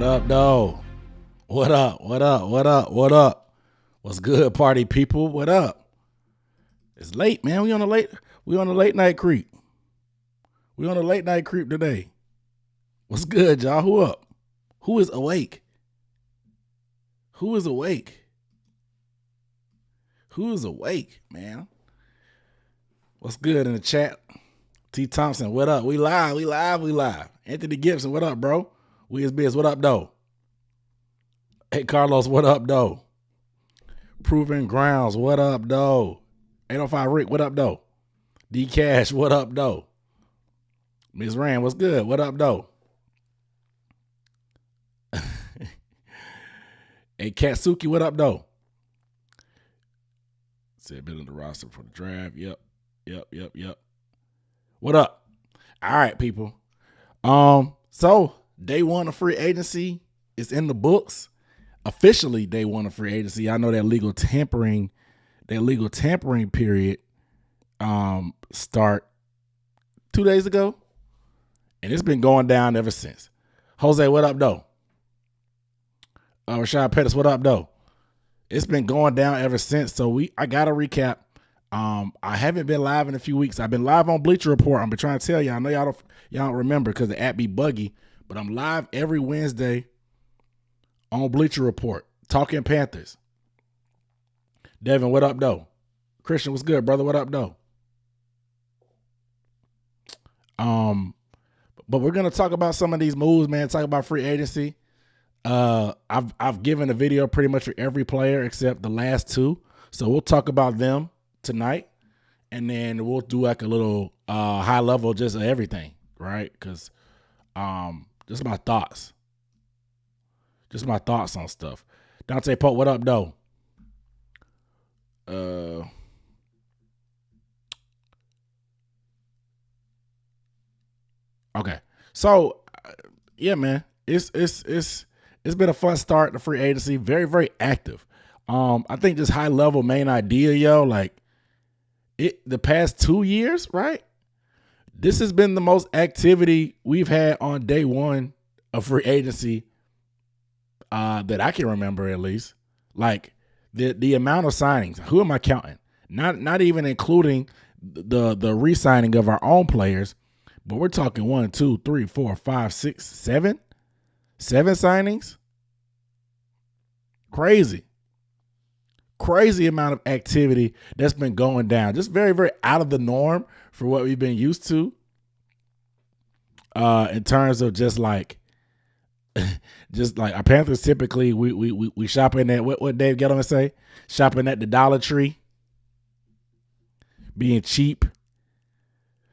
What up, though? What up? What up? What up? What up? What's good, party people? What up? It's late, man. We on a late night creep. We on a late night creep today. What's good, y'all? Who up? Who is awake? Who is awake? Who is awake, man? What's good in the chat? T. Thompson, what up? We live. Anthony Gibson, what up, bro? We is biz, what up, though? Hey, Carlos, what up, though? Proving Grounds, what up, though? 805 Rick, what up, though? D Cash, what up, though? Ms. Rand, what's good? What up, though? Hey, Katsuki, what up, though? Said building the roster for the draft. Yep. What up? All right, people. So day one of free agency is in the books. Officially, day one of free agency. I know that legal tampering period start 2 days ago, and it's been going down ever since. Jose, what up, though? Rashad Pettis, what up, though? It's been going down ever since. So I gotta recap. I haven't been live in a few weeks. I've been live on Bleacher Report. I've been trying to tell y'all. I know y'all don't remember because the app be buggy, but I'm live every Wednesday on Bleacher Report talking Panthers. Devin, what up, though? Christian, what's good, brother? What up, though? But we're gonna talk about some of these moves, man. Talk about free agency. I've given a video pretty much for every player except the last two, so we'll talk about them tonight, and then we'll do like a little high level just of everything, right? Because just my thoughts on stuff. Dante Pope, what up, though? Okay, so yeah, man, it's been a fun start to free agency. Very, very active. I think just high level main idea, yo, like the past 2 years, right? This has been the most activity we've had on day one of free agency that I can remember, at least. Like the amount of signings. Who am I counting? Not even including the re-signing of our own players, but we're talking 1, 2, 3, 4, 5, 6, 7 signings. Crazy amount of activity that's been going down. Just very, very out of the norm for what we've been used to. In terms of just like our Panthers, typically we shopping at what Dave Gettleman and say? Shopping at the Dollar Tree. Being cheap.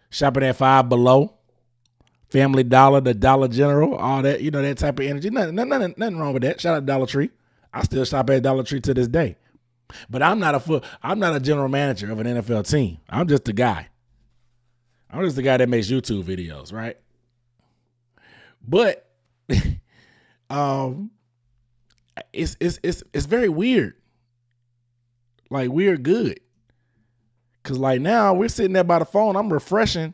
Shopping at Five Below. Family Dollar, the Dollar General, all that, that type of energy. Nothing wrong with that. Shout out to Dollar Tree. I still shop at Dollar Tree to this day. But I'm not a general manager of an NFL team. I'm just a guy. I'm just the guy that makes YouTube videos, right? But it's very weird. Like, weird good. Cause like now we're sitting there by the phone, I'm refreshing,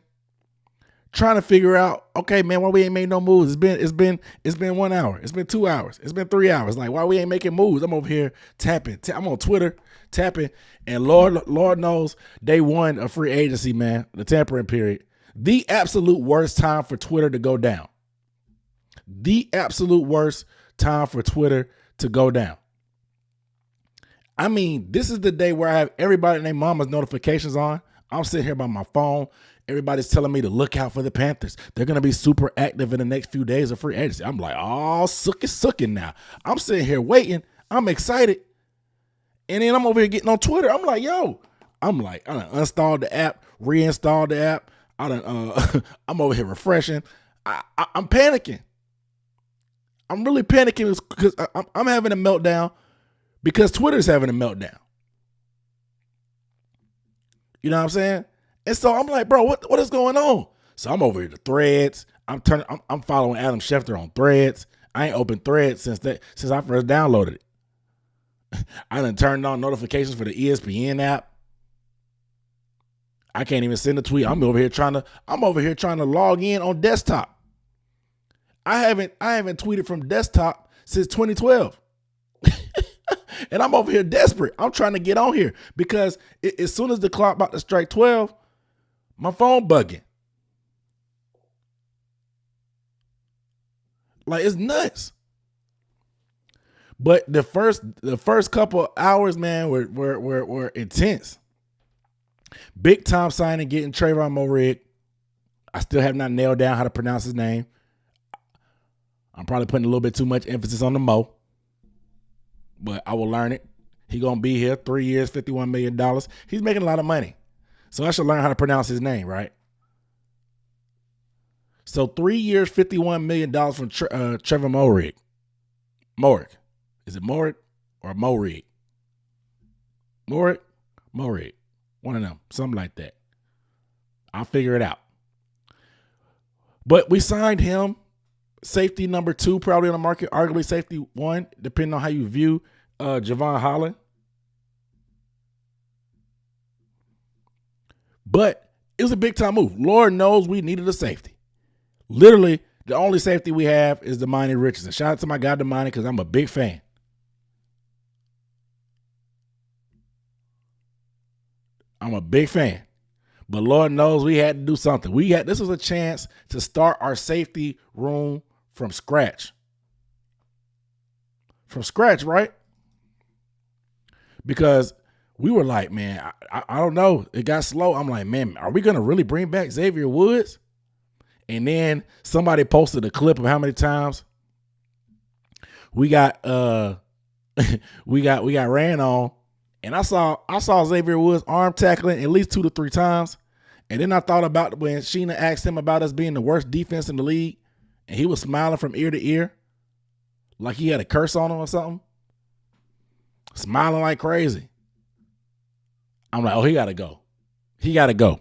trying to figure out, okay, man, why we ain't made no moves? It's been 1 hour. It's been 2 hours. It's been 3 hours. Like, why we ain't making moves? I'm over here tapping. I'm on Twitter tapping, and Lord knows, day one of free agency, man, the tampering period, the absolute worst time for Twitter to go down. The absolute worst time for Twitter to go down. I mean, this is the day where I have everybody and their mama's notifications on. I'm sitting here by my phone. Everybody's telling me to look out for the Panthers. They're going to be super active in the next few days of free agency. I'm like, oh, sucking now. I'm sitting here waiting. I'm excited. And then I'm over here getting on Twitter. I'm like, I done uninstalled the app, reinstalled the app. I'm over here refreshing. I'm panicking. I'm really panicking because I'm having a meltdown because Twitter's having a meltdown. You know what I'm saying? And so I'm like, bro, what is going on? So I'm over here to Threads. I'm following Adam Schefter on Threads. I ain't opened Threads since I first downloaded it. I done turned on notifications for the ESPN app. I can't even send a tweet. I'm over here trying to log in on desktop. I haven't tweeted from desktop since 2012. And I'm over here desperate. I'm trying to get on here because as soon as the clock about to strike 12, my phone bugging. Like, it's nuts. But the first couple hours, man, were intense. Big time signing, getting Trayvon Moehrig. I still have not nailed down how to pronounce his name. I'm probably putting a little bit too much emphasis on the Mo, but I will learn it. He gonna be here 3 years, $51 million. He's making a lot of money, so I should learn how to pronounce his name, right? So 3 years, $51 million from Trevor Moehrig. Moehrig. Is it Moehrig or Moehrig? Moehrig? Moehrig. One of them. Something like that. I'll figure it out. But we signed him. Safety number 2 probably on the market. Arguably safety 1, depending on how you view Javon Holland. But it was a big time move. Lord knows we needed a safety. Literally, the only safety we have is Damani Richardson. Shout out to my guy Damani because I'm a big fan. I'm a big fan. But Lord knows we had to do something. This was a chance to start our safety room from scratch. From scratch, right? Because we were like, man, I don't know. It got slow. I'm like, man, are we going to really bring back Xavier Woods? And then somebody posted a clip of how many times we got we got ran on. And I saw Xavier Woods arm tackling at least 2 to 3 times. And then I thought about when Sheena asked him about us being the worst defense in the league, and he was smiling from ear to ear like he had a curse on him or something. Smiling like crazy. I'm like, oh, he got to go. He got to go.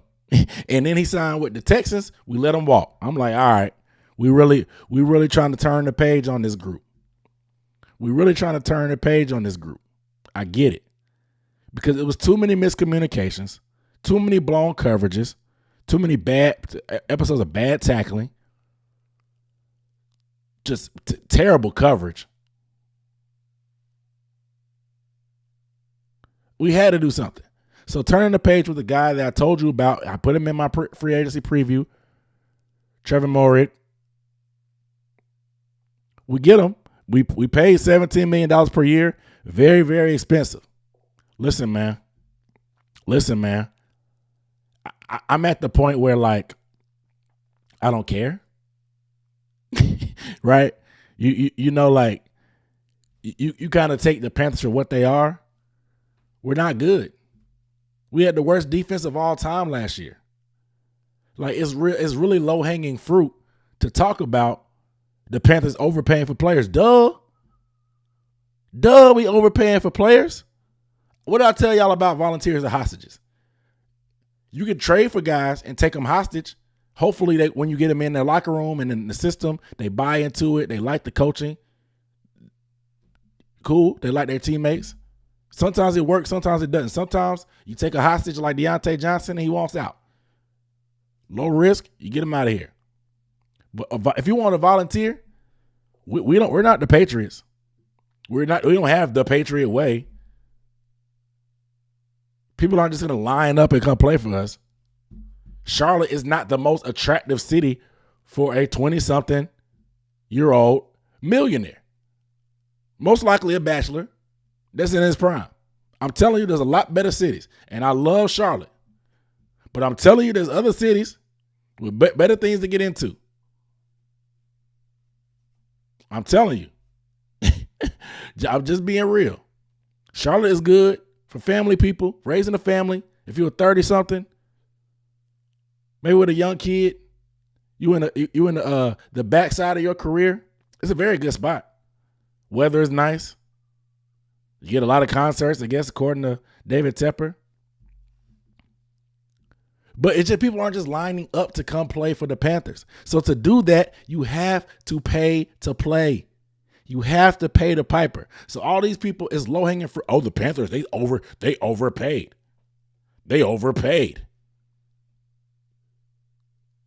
And then he signed with the Texans. We let him walk. I'm like, all right, we really trying to turn the page on this group. We really trying to turn the page on this group. I get it. Because it was too many miscommunications, too many blown coverages, too many bad episodes of bad tackling, just terrible coverage. We had to do something. So turning the page with the guy that I told you about, I put him in my free agency preview, Trevor Moehrig. We get him. We paid $17 million per year. Very, very expensive. Listen, man. I'm at the point where, like, I don't care. Right? You know, like, you kind of take the Panthers for what they are. We're not good. We had the worst defense of all time last year. Like, it's really low-hanging fruit to talk about the Panthers overpaying for players. Duh, we overpaying for players. What did I tell y'all about volunteers and hostages? You can trade for guys and take them hostage. Hopefully, when you get them in their locker room and in the system, they buy into it. They like the coaching. Cool. They like their teammates. Sometimes it works. Sometimes it doesn't. Sometimes you take a hostage like Deontay Johnson and he wants out. Low risk. You get him out of here. But if you want to volunteer, we're not the Patriots. We don't have the Patriot way. People aren't just going to line up and come play for us. Charlotte is not the most attractive city for a 20-something-year-old millionaire. Most likely a bachelor that's in his prime. I'm telling you, there's a lot better cities. And I love Charlotte. But I'm telling you, there's other cities with better things to get into. I'm telling you. I'm just being real. Charlotte is good for family people, raising a family. If you're 30-something, maybe with a young kid, you in the backside of your career, it's a very good spot. Weather is nice. You get a lot of concerts, I guess, according to David Tepper. But it's just people aren't just lining up to come play for the Panthers. So to do that, you have to pay to play. You have to pay the piper. So all these people is low-hanging fruit. Oh, the Panthers, they overpaid. They overpaid.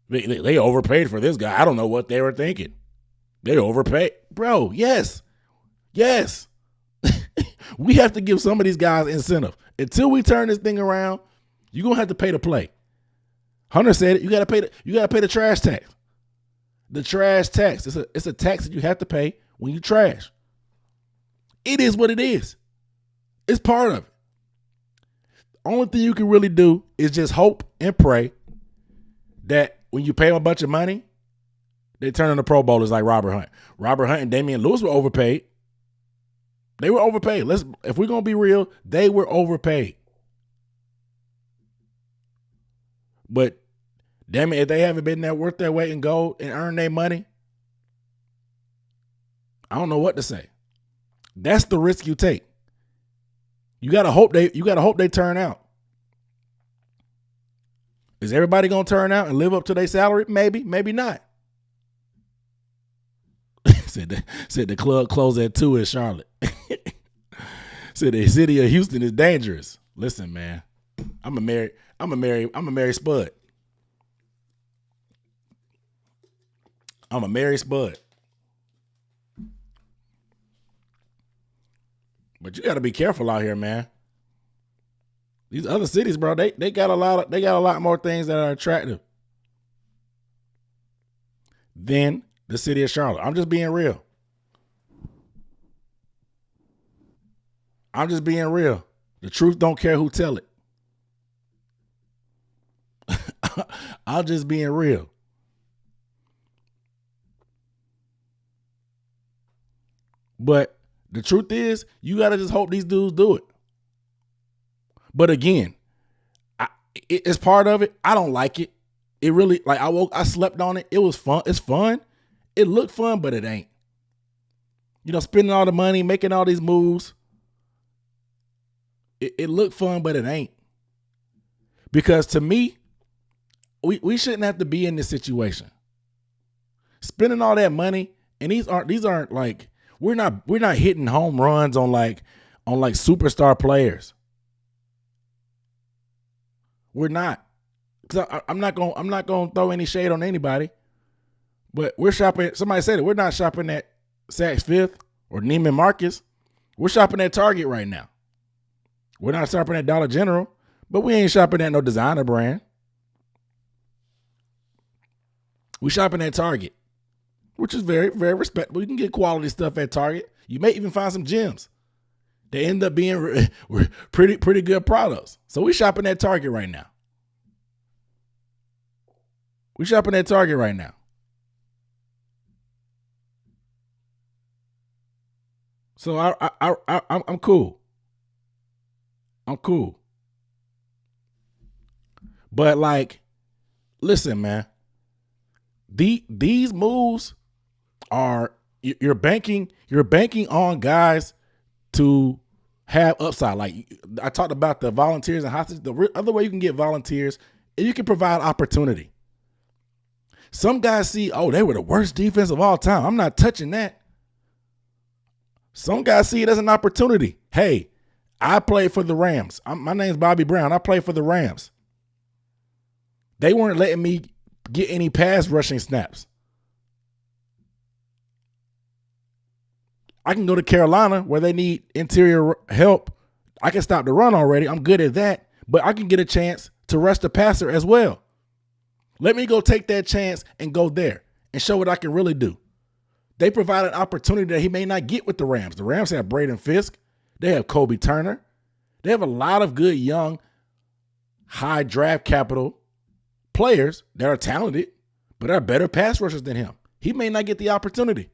They overpaid for this guy. I don't know what they were thinking. They overpay. Bro, yes. Yes. We have to give some of these guys incentive. Until we turn this thing around, you're going to have to pay to play. Hunter said it. You got to pay the trash tax. The trash tax. It's a tax that you have to pay when you trash. It is what it is. It's part of it. Only thing you can really do is just hope and pray that when you pay them a bunch of money, they turn into Pro Bowlers like Robert Hunt. Robert Hunt and Damian Lewis were overpaid. They were overpaid. If we're going to be real, they were overpaid. But damn it, if they haven't been there worth their weight in gold and earned their money, I don't know what to say. That's the risk you take. You gotta hope they turn out. Is everybody gonna turn out and live up to their salary? Maybe, maybe not. said the club closed at 2 in Charlotte. Said the city of Houston is dangerous. Listen, man, I'm a married spud. I'm a married spud. But you got to be careful out here, man. These other cities, bro, they got a lot more things that are attractive than the city of Charlotte. I'm just being real. The truth don't care who tell it. I'm just being real. But the truth is, you got to just hope these dudes do it. But again, it's part of it. I don't like it. It really, like, I slept on it. It was fun. It's fun. It looked fun, but it ain't. You know, spending all the money, making all these moves. It looked fun, but it ain't. Because to me, we shouldn't have to be in this situation. Spending all that money, and these aren't like, we're not hitting home runs on like superstar players. We're not. 'Cause I'm not gonna throw any shade on anybody. But we're shopping. Somebody said it. We're not shopping at Saks Fifth or Neiman Marcus. We're shopping at Target right now. We're not shopping at Dollar General, but we ain't shopping at no designer brand. We're shopping at Target, which is very, very respectable. You can get quality stuff at Target. You may even find some gems. They end up being pretty good products. So we're shopping at Target right now. So I'm cool. But like, listen, man. These moves are you're banking on guys to have upside. Like I talked about the volunteers and hostages. The other way you can get volunteers is you can provide opportunity. Some guys see, oh, they were the worst defense of all time. I'm not touching that. Some guys see it as an opportunity. Hey, I played for the Rams. My name's Bobby Brown. I played for the Rams. They weren't letting me get any pass rushing snaps. I can go to Carolina where they need interior help. I can stop the run already. I'm good at that. But I can get a chance to rush the passer as well. Let me go take that chance and go there and show what I can really do. They provide an opportunity that he may not get with the Rams. The Rams have Braden Fisk. They have Kobe Turner. They have a lot of good young, high draft capital players that are talented, but are better pass rushers than him. He may not get the opportunity.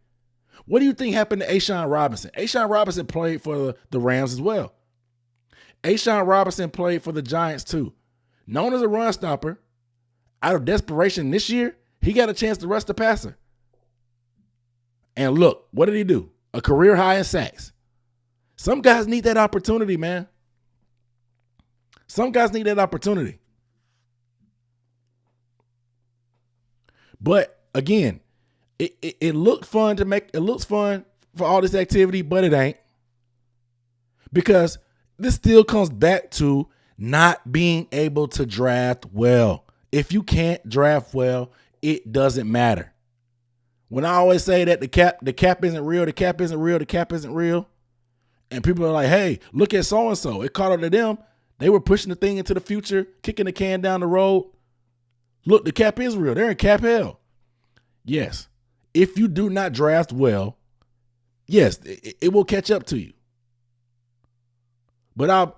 What do you think happened to A'Shawn Robinson? A'Shawn Robinson played for the Rams as well. A'Shawn Robinson played for the Giants too. Known as a run stopper, out of desperation this year, he got a chance to rush the passer. And look, what did he do? A career high in sacks. Some guys need that opportunity, man. Some guys need that opportunity. But again, it looks fun for all this activity, but it ain't. Because this still comes back to not being able to draft well. If you can't draft well, it doesn't matter. When I always say that the cap isn't real, the cap isn't real, the cap isn't real, and people are like, hey, look at so-and-so. It caught up to them. They were pushing the thing into the future, kicking the can down the road. Look, the cap is real. They're in cap hell. Yes. If you do not draft well, yes, it will catch up to you. But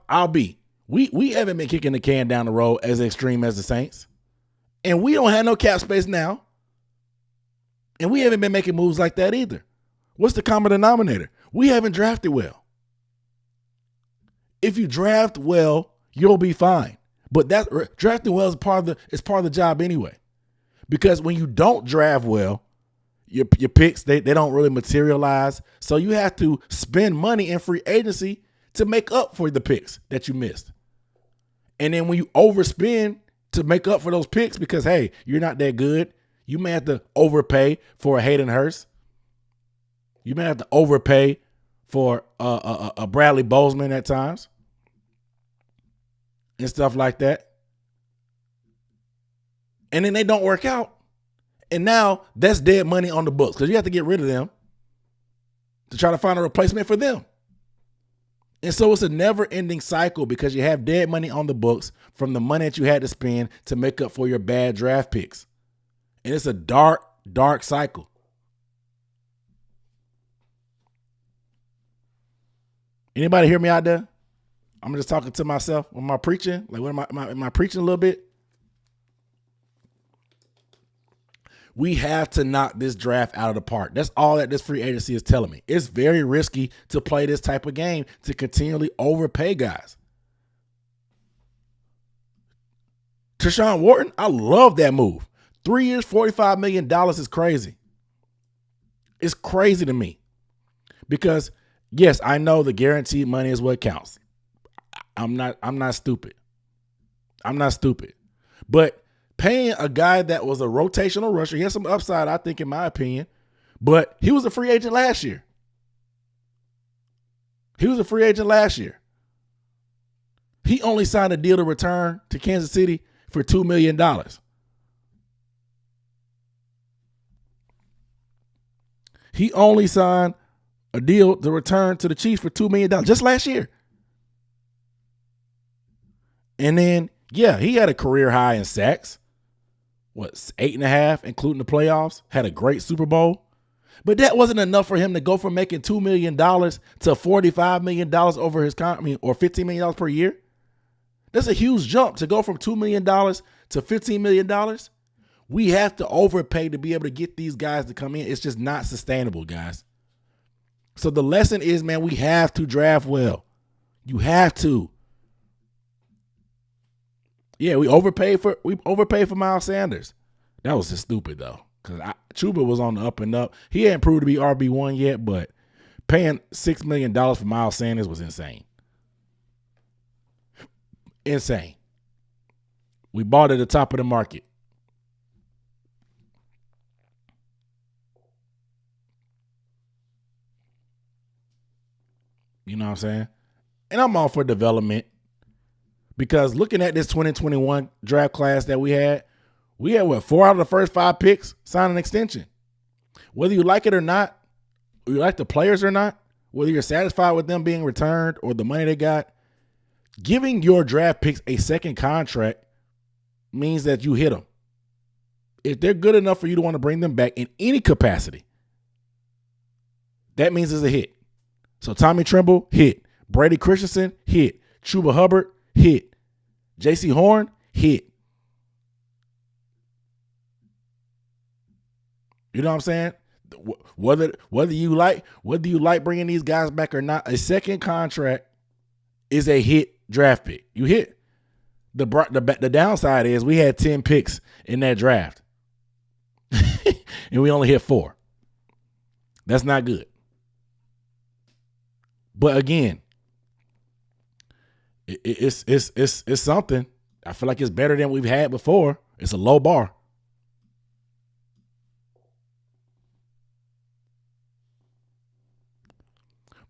we haven't been kicking the can down the road as extreme as the Saints. And we don't have no cap space now. And we haven't been making moves like that either. What's the common denominator? We haven't drafted well. If you draft well, you'll be fine. But that drafting well is part of the job anyway. Because when you don't draft well, your picks, they don't really materialize. So you have to spend money in free agency to make up for the picks that you missed. And then when you overspend to make up for those picks because, hey, you're not that good, you may have to overpay for a Hayden Hurst. You may have to overpay for a Bradley Bozeman at times and stuff like that. And then they don't work out. And now that's dead money on the books because you have to get rid of them to try to find a replacement for them. And so it's a never-ending cycle because you have dead money on the books from the money that you had to spend to make up for your bad draft picks. And it's a dark, dark cycle. Anybody hear me out there? I'm just talking to myself. Am I preaching? Like, what am I preaching a little bit? We have to knock this draft out of the park. That's all that this free agency is telling me. It's very risky to play this type of game to continually overpay guys. Tershawn Wharton, I love that move. 3 years, $45 million is crazy. It's crazy to me. Because, yes, I know the guaranteed money is what counts. I'm not stupid. I'm not stupid. But paying a guy that was a rotational rusher, he has some upside, I think, in my opinion. But he was a free agent last year. He only signed a deal to return to Kansas City for $2 million. He only signed a deal to return to the Chiefs for $2 million just last year. And then, yeah, he had a career high in sacks. 8.5, including the playoffs, had a great Super Bowl. But that wasn't enough for him to go from making $2 million to $45 million over his contract, or $15 million per year. That's a huge jump to go from $2 million to $15 million. We have to overpay to be able to get these guys to come in. It's just not sustainable, guys. So the lesson is, man, we have to draft well. You have to. Yeah, we overpaid for Miles Sanders. That was just stupid though, because Chuba was on the up and up. He hadn't proved to be RB1 yet, but paying $6 million for Miles Sanders was insane. Insane. We bought at the top of the market. You know what I'm saying? And I'm all for development. Because looking at this 2021 draft class that we had what, 4 out of the first 5 picks sign an extension. Whether you like it or not, or you like the players or not, whether you're satisfied with them being returned or the money they got, giving your draft picks a second contract means that you hit them. If they're good enough for you to want to bring them back in any capacity, that means it's a hit. So Tommy Tremble, hit. Brady Christensen, hit. Chuba Hubbard, hit. J.C. Horn, hit. You know what I'm saying? Whether you like bringing these guys back or not, a second contract is a hit draft pick. You hit. The downside is we had 10 picks in that draft, and we only hit 4. That's not good. But again, it's something. I feel like it's better than we've had before. It's a low bar.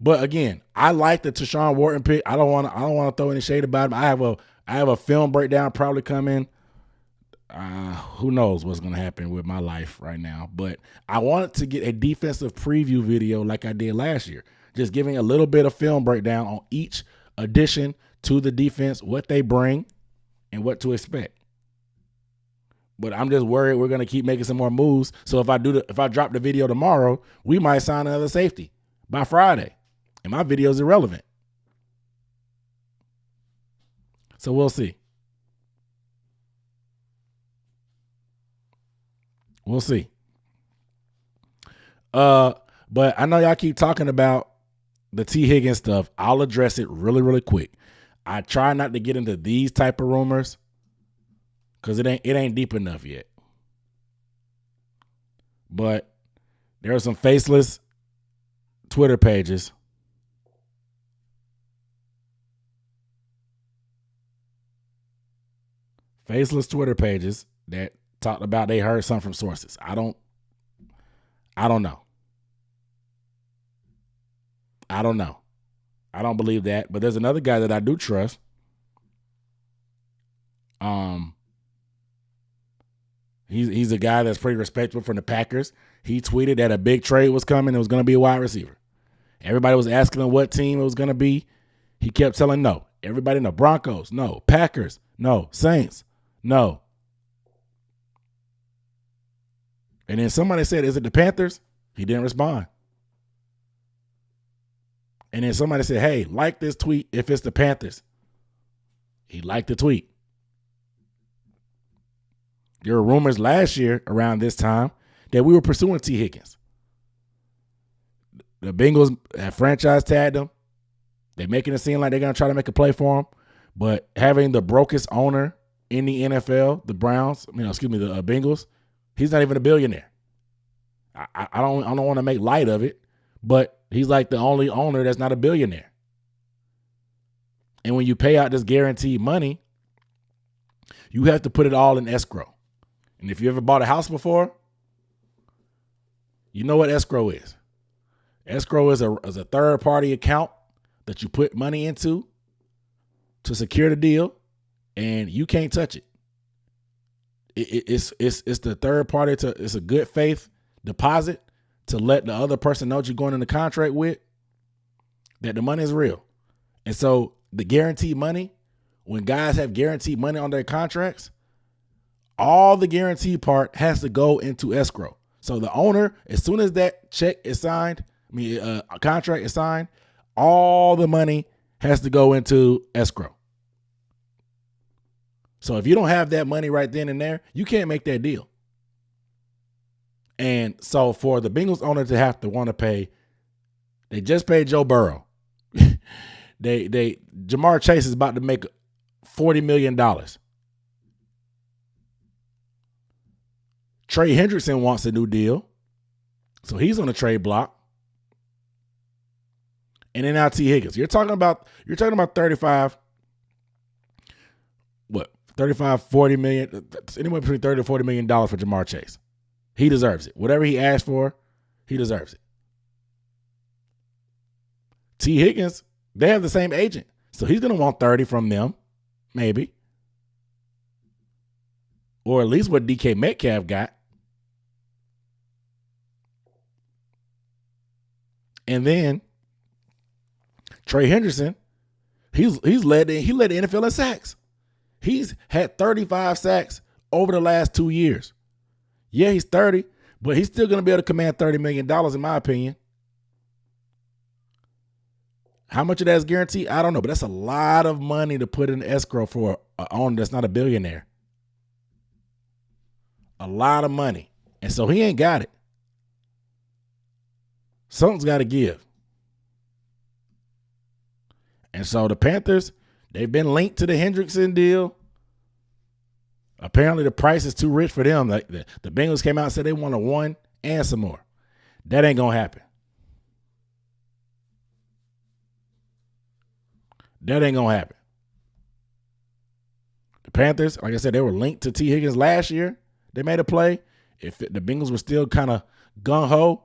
But again, I like the Tershawn Wharton pick. I don't want to throw any shade about him. I have a film breakdown probably coming Who knows what's going to happen with my life right now. But I wanted to get a defensive preview video like I did last year, just giving a little bit of film breakdown on each addition to the defense, what they bring, and what to expect. But I'm just worried we're going to keep making some more moves. So if I drop the video tomorrow, we might sign another safety by Friday, and my video is irrelevant. So we'll see. We'll see. But I know y'all keep talking about the T. Higgins stuff. I'll address it really, really quick. I try not to get into these type of rumors because it ain't deep enough yet. But there are some faceless Twitter pages that talked about they heard something from sources. I don't know. I don't believe that. But there's another guy that I do trust. He's a guy that's pretty respectable from the Packers. He tweeted that a big trade was coming. It was going to be a wide receiver. Everybody was asking him what team it was going to be. He kept telling no. Everybody no. Broncos, no. Packers, no. Saints, no. And then somebody said, is it the Panthers? He didn't respond. And then somebody said, hey, like this tweet if it's the Panthers. He liked the tweet. There were rumors last year around this time that we were pursuing T. Higgins. The Bengals have franchise tagged him. They're making it seem like they're going to try to make a play for him. But having the brokest owner in the NFL, the Bengals, he's not even a billionaire. I don't want to make light of it, but he's like the only owner that's not a billionaire. And when you pay out this guaranteed money, you have to put it all in escrow. And if you ever bought a house before, you know what escrow is. Escrow is a third-party account that you put money into to secure the deal, and you can't touch it. It's the third party it's a good faith deposit to let the other person know what you're going into contract with, that the money is real. And so the guaranteed money, when guys have guaranteed money on their contracts, all the guaranteed part has to go into escrow. So the owner, as soon as that check is signed, a contract is signed, all the money has to go into escrow. So if you don't have that money right then and there, you can't make that deal. And so for the Bengals owner to have to want to pay, they just paid Joe Burrow. Jamar Chase is about to make $40 million. Trey Hendrickson wants a new deal, so he's on the trade block. And then now T. Higgins. You're talking about 35, 40 million, anywhere between 30 to $40 million for Jamar Chase. He deserves it. Whatever he asked for, he deserves it. T. Higgins, they have the same agent, so he's going to want 30 from them, maybe. Or at least what DK Metcalf got. And then Trey Hendrickson, he led the NFL in sacks. He's had 35 sacks over the last 2 years. Yeah, he's 30, but he's still going to be able to command $30 million, in my opinion. How much of that is guaranteed? I don't know, but that's a lot of money to put in escrow for an owner that's not a billionaire. A lot of money. And so he ain't got it. Something's got to give. And so the Panthers, they've been linked to the Hendrickson deal. Apparently the price is too rich for them. The Bengals came out and said they want a one and some more. That ain't going to happen. That ain't going to happen. The Panthers, like I said, they were linked to T. Higgins last year. They made a play. If the Bengals were still kind of gung-ho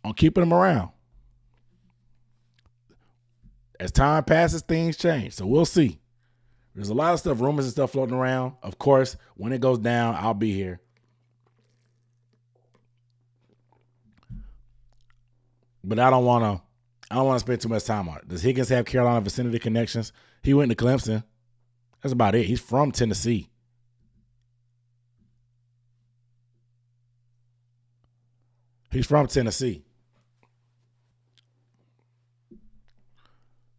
on keeping him around. As time passes, things change. So we'll see. There's a lot of stuff, rumors and stuff floating around. Of course, when it goes down, I'll be here. But I don't want to spend too much time on it. Does Higgins have Carolina vicinity connections? He went to Clemson. That's about it. He's from Tennessee. He's from Tennessee.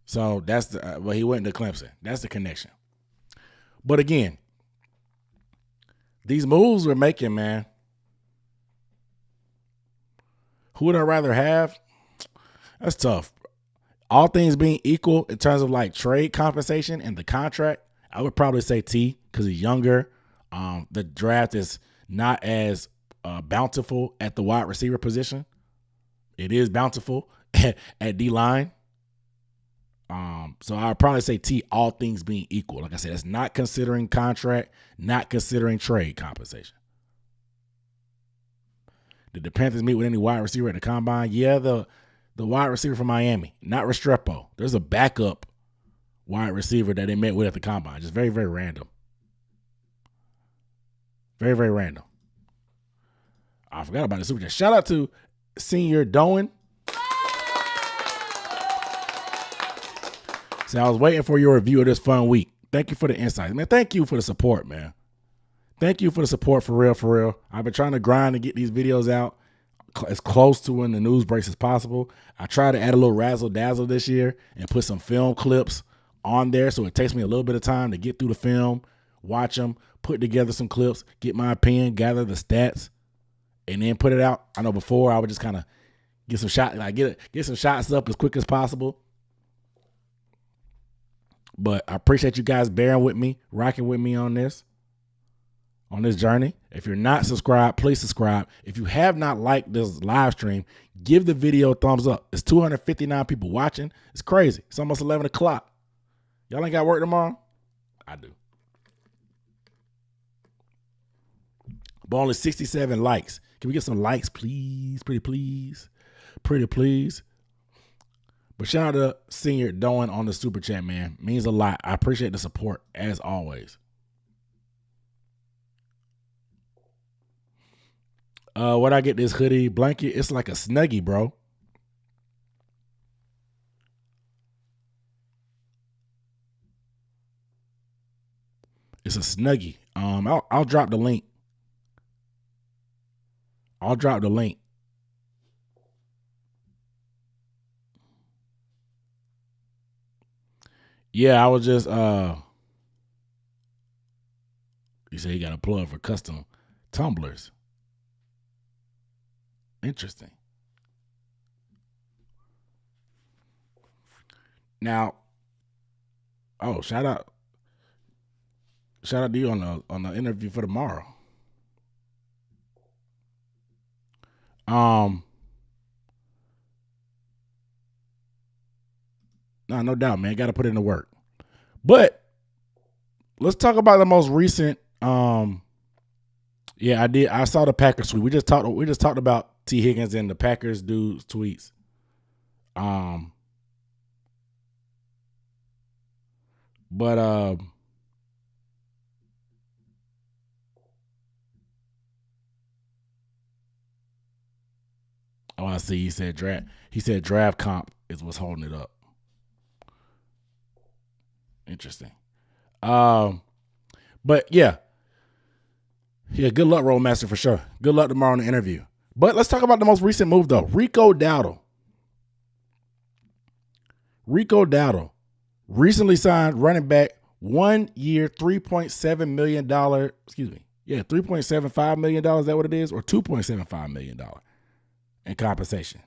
So that's the well, he went to Clemson. That's the connection. But again, these moves we're making, man. Who would I rather have? That's tough. All things being equal in terms of like trade compensation and the contract, I would probably say T because he's younger. The draft is not as bountiful at the wide receiver position. It is bountiful at D-line. So I would probably say T, all things being equal. Like I said, it's not considering contract, not considering trade compensation. Did the Panthers meet with any wide receiver at the combine? Yeah, the wide receiver from Miami, not Restrepo. There's a backup wide receiver that they met with at the combine. Just very, very random. Very, very random. I forgot about the super chat. Shout out to Senior Doan. So I was waiting for your review of this fun week. Thank you for the insight. Man, thank you for the support, man. Thank you for the support for real, for real. I've been trying to grind to get these videos out as close to when the news breaks as possible. I tried to add a little razzle dazzle this year and put some film clips on there. So it takes me a little bit of time to get through the film, watch them, put together some clips, get my opinion, gather the stats, and then put it out. I know before I would just kind of get some shots, like get some shots up as quick as possible. But I appreciate you guys bearing with me, rocking with me on this journey. If you're not subscribed, please subscribe. If you have not liked this live stream, give the video a thumbs up. It's 259 people watching. It's crazy. It's almost 11 o'clock. Y'all ain't got work tomorrow? I do. But only 67 likes. Can we get some likes, please? Pretty please. Pretty please. But shout out to Senior Doan on the super chat, man. Means a lot. I appreciate the support as always. Where'd I get this hoodie blanket? It's like a Snuggie, bro. It's a Snuggie. I'll drop the link. I'll drop the link. Yeah, I was just you say you got a plug for custom tumblers. Interesting. Now, shout out to you on the interview for tomorrow. No doubt, man. Got to put in the work. But let's talk about the most recent. Yeah, I did. I saw the Packers tweet. We just talked about T. Higgins and the Packers dude's tweets. But I see. He said draft comp is what's holding it up. Interesting. But yeah, good luck, Rollmaster, for sure. Good luck tomorrow in the interview. But let's talk about the most recent move, though. Rico Dowdle. Rico Dowdle recently signed running back 1 year, $3.7 million. Excuse me. Yeah, $3.75 million. Is that what it is? Or $2.75 million in compensation.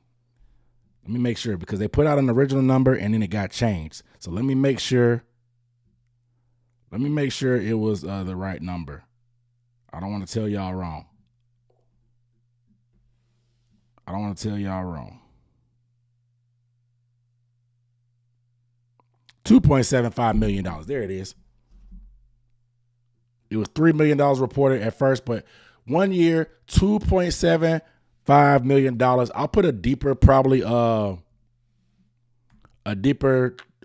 Let me make sure, because they put out an original number and then it got changed. So let me make sure. It was the right number. I don't want to tell y'all wrong. $2.75 million. There it is. It was $3 million reported at first, but 1 year, $2.75 million. I'll put a deeper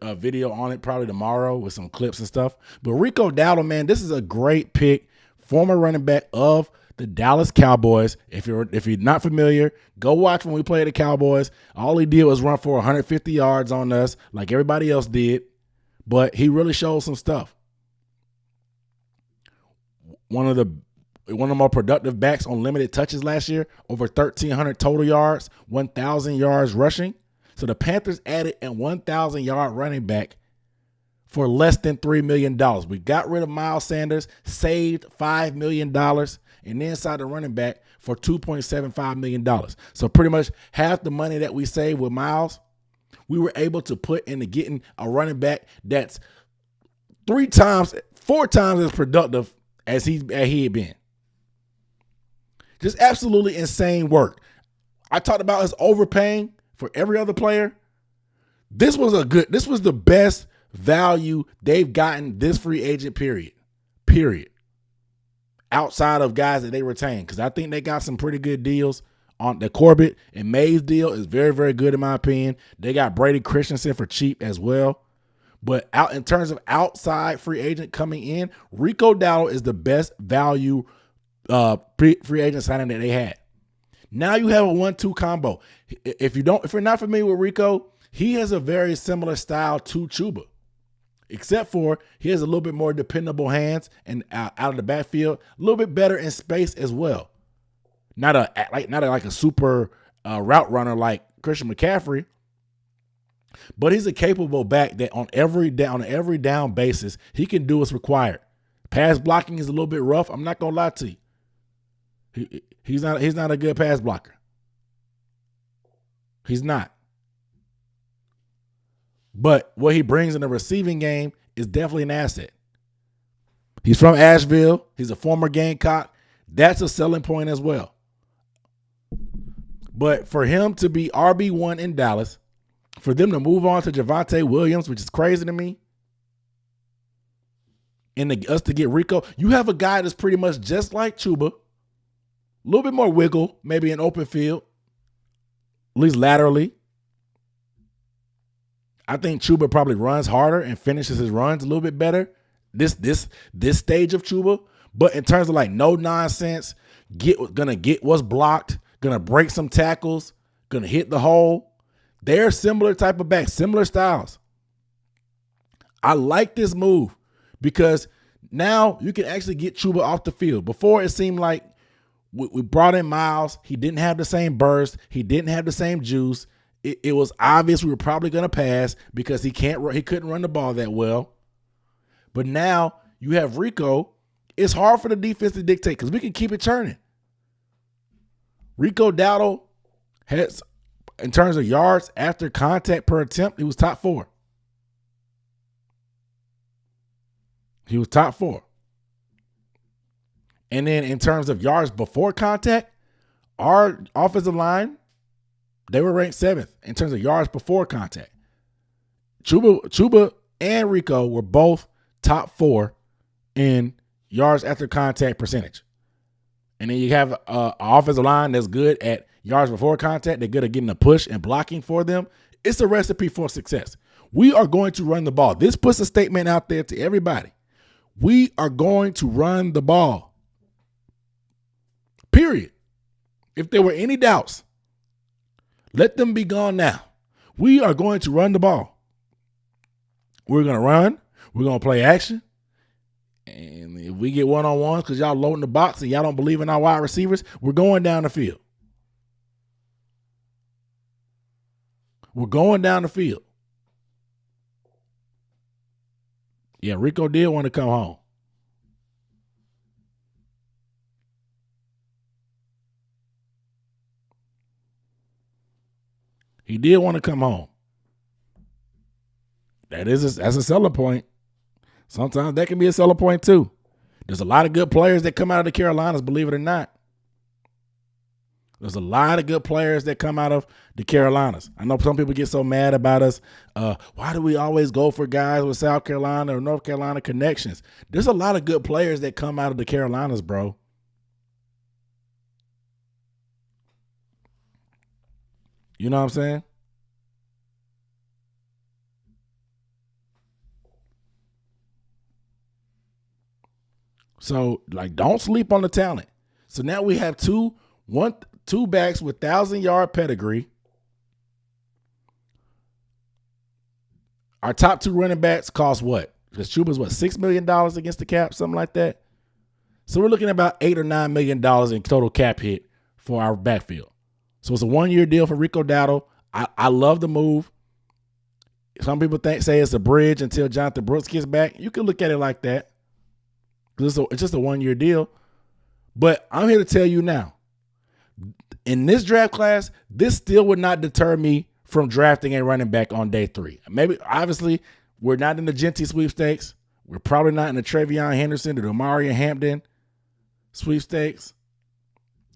a video on it probably tomorrow with some clips and stuff. But Rico Dowdle, man, this is a great pick. Former running back of the Dallas Cowboys. If you're not familiar, go watch when we played the Cowboys. All he did was run for 150 yards on us like everybody else did. But he really showed some stuff. One of the more productive backs on limited touches last year, over 1,300 total yards, 1,000 yards rushing. So the Panthers added a 1,000-yard running back for less than $3 million. We got rid of Miles Sanders, saved $5 million, and then signed a running back for $2.75 million. So pretty much half the money that we saved with Miles, we were able to put into getting a running back that's 4 times as productive as he had been. Just absolutely insane work. I talked about us overpaying for every other player. This was the best value they've gotten this free agent period. Outside of guys that they retained. Because I think they got some pretty good deals. On the Corbett and Mays deal is very, very good in my opinion. They got Brady Christensen for cheap as well. But out in terms of outside free agent coming in, Rico Dowdle is the best value free agent signing that they had. Now you have a 1-2 combo. If you're not familiar with Rico, he has a very similar style to Chuba, except for he has a little bit more dependable hands and out of the backfield, a little bit better in space as well. Not a super route runner like Christian McCaffrey, but he's a capable back that on every down basis he can do what's required. Pass blocking is a little bit rough. I'm not gonna lie to you. He's not a good pass blocker. He's not. But what he brings in the receiving game is definitely an asset. He's from Asheville. He's a former Gamecock. That's a selling point as well. But for him to be RB1 in Dallas, for them to move on to Javonte Williams, which is crazy to me, and us to get Rico, you have a guy that's pretty much just like Chuba, a little bit more wiggle, maybe in open field, at least laterally. I think Chuba probably runs harder and finishes his runs a little bit better this stage of Chuba. But in terms of like no nonsense, gonna get what's blocked, gonna break some tackles, gonna hit the hole. They're similar type of backs, similar styles. I like this move because now you can actually get Chuba off the field. Before it seemed like we brought in Miles. He didn't have the same burst. He didn't have the same juice. It was obvious we were probably going to pass because he couldn't run the ball that well. But now you have Rico. It's hard for the defense to dictate because we can keep it churning. Rico Dowdle has, in terms of yards after contact per attempt, he was top 4. He was top 4. And then in terms of yards before contact, our offensive line, they were ranked 7th in terms of yards before contact. Chuba and Rico were both top 4 in yards after contact percentage. And then you have an offensive line that's good at yards before contact. They're good at getting a push and blocking for them. It's a recipe for success. We are going to run the ball. This puts a statement out there to everybody. We are going to run the ball. Period. If there were any doubts, let them be gone now. We are going to run the ball. We're going to run. We're going to play action. And if we get one-on-ones because y'all loading the box and y'all don't believe in our wide receivers, we're going down the field. We're going down the field. Yeah, Rico did want to come home. He did want to come home. That's a selling point. Sometimes that can be a selling point too. There's a lot of good players that come out of the Carolinas, believe it or not. There's a lot of good players that come out of the Carolinas. I know some people get so mad about us. Why do we always go for guys with South Carolina or North Carolina connections? There's a lot of good players that come out of the Carolinas, bro. You know what I'm saying? So, like, don't sleep on the talent. So now we have two backs with 1,000-yard pedigree. Our top two running backs cost what? Because Chuba's what, $6 million against the cap, something like that. So we're looking at about $8 or $9 million in total cap hit for our backfield. So it's a 1-year deal for Rico Dowdle. I love the move. Some people say it's a bridge until Jonathan Brooks gets back. You can look at it like that. It's just a 1-year deal. But I'm here to tell you now, in this draft class, this still would not deter me from drafting a running back on day 3. Maybe, obviously, we're not in the Genty sweepstakes. We're probably not in the Trevion Henderson, the Damarian Hampton sweepstakes.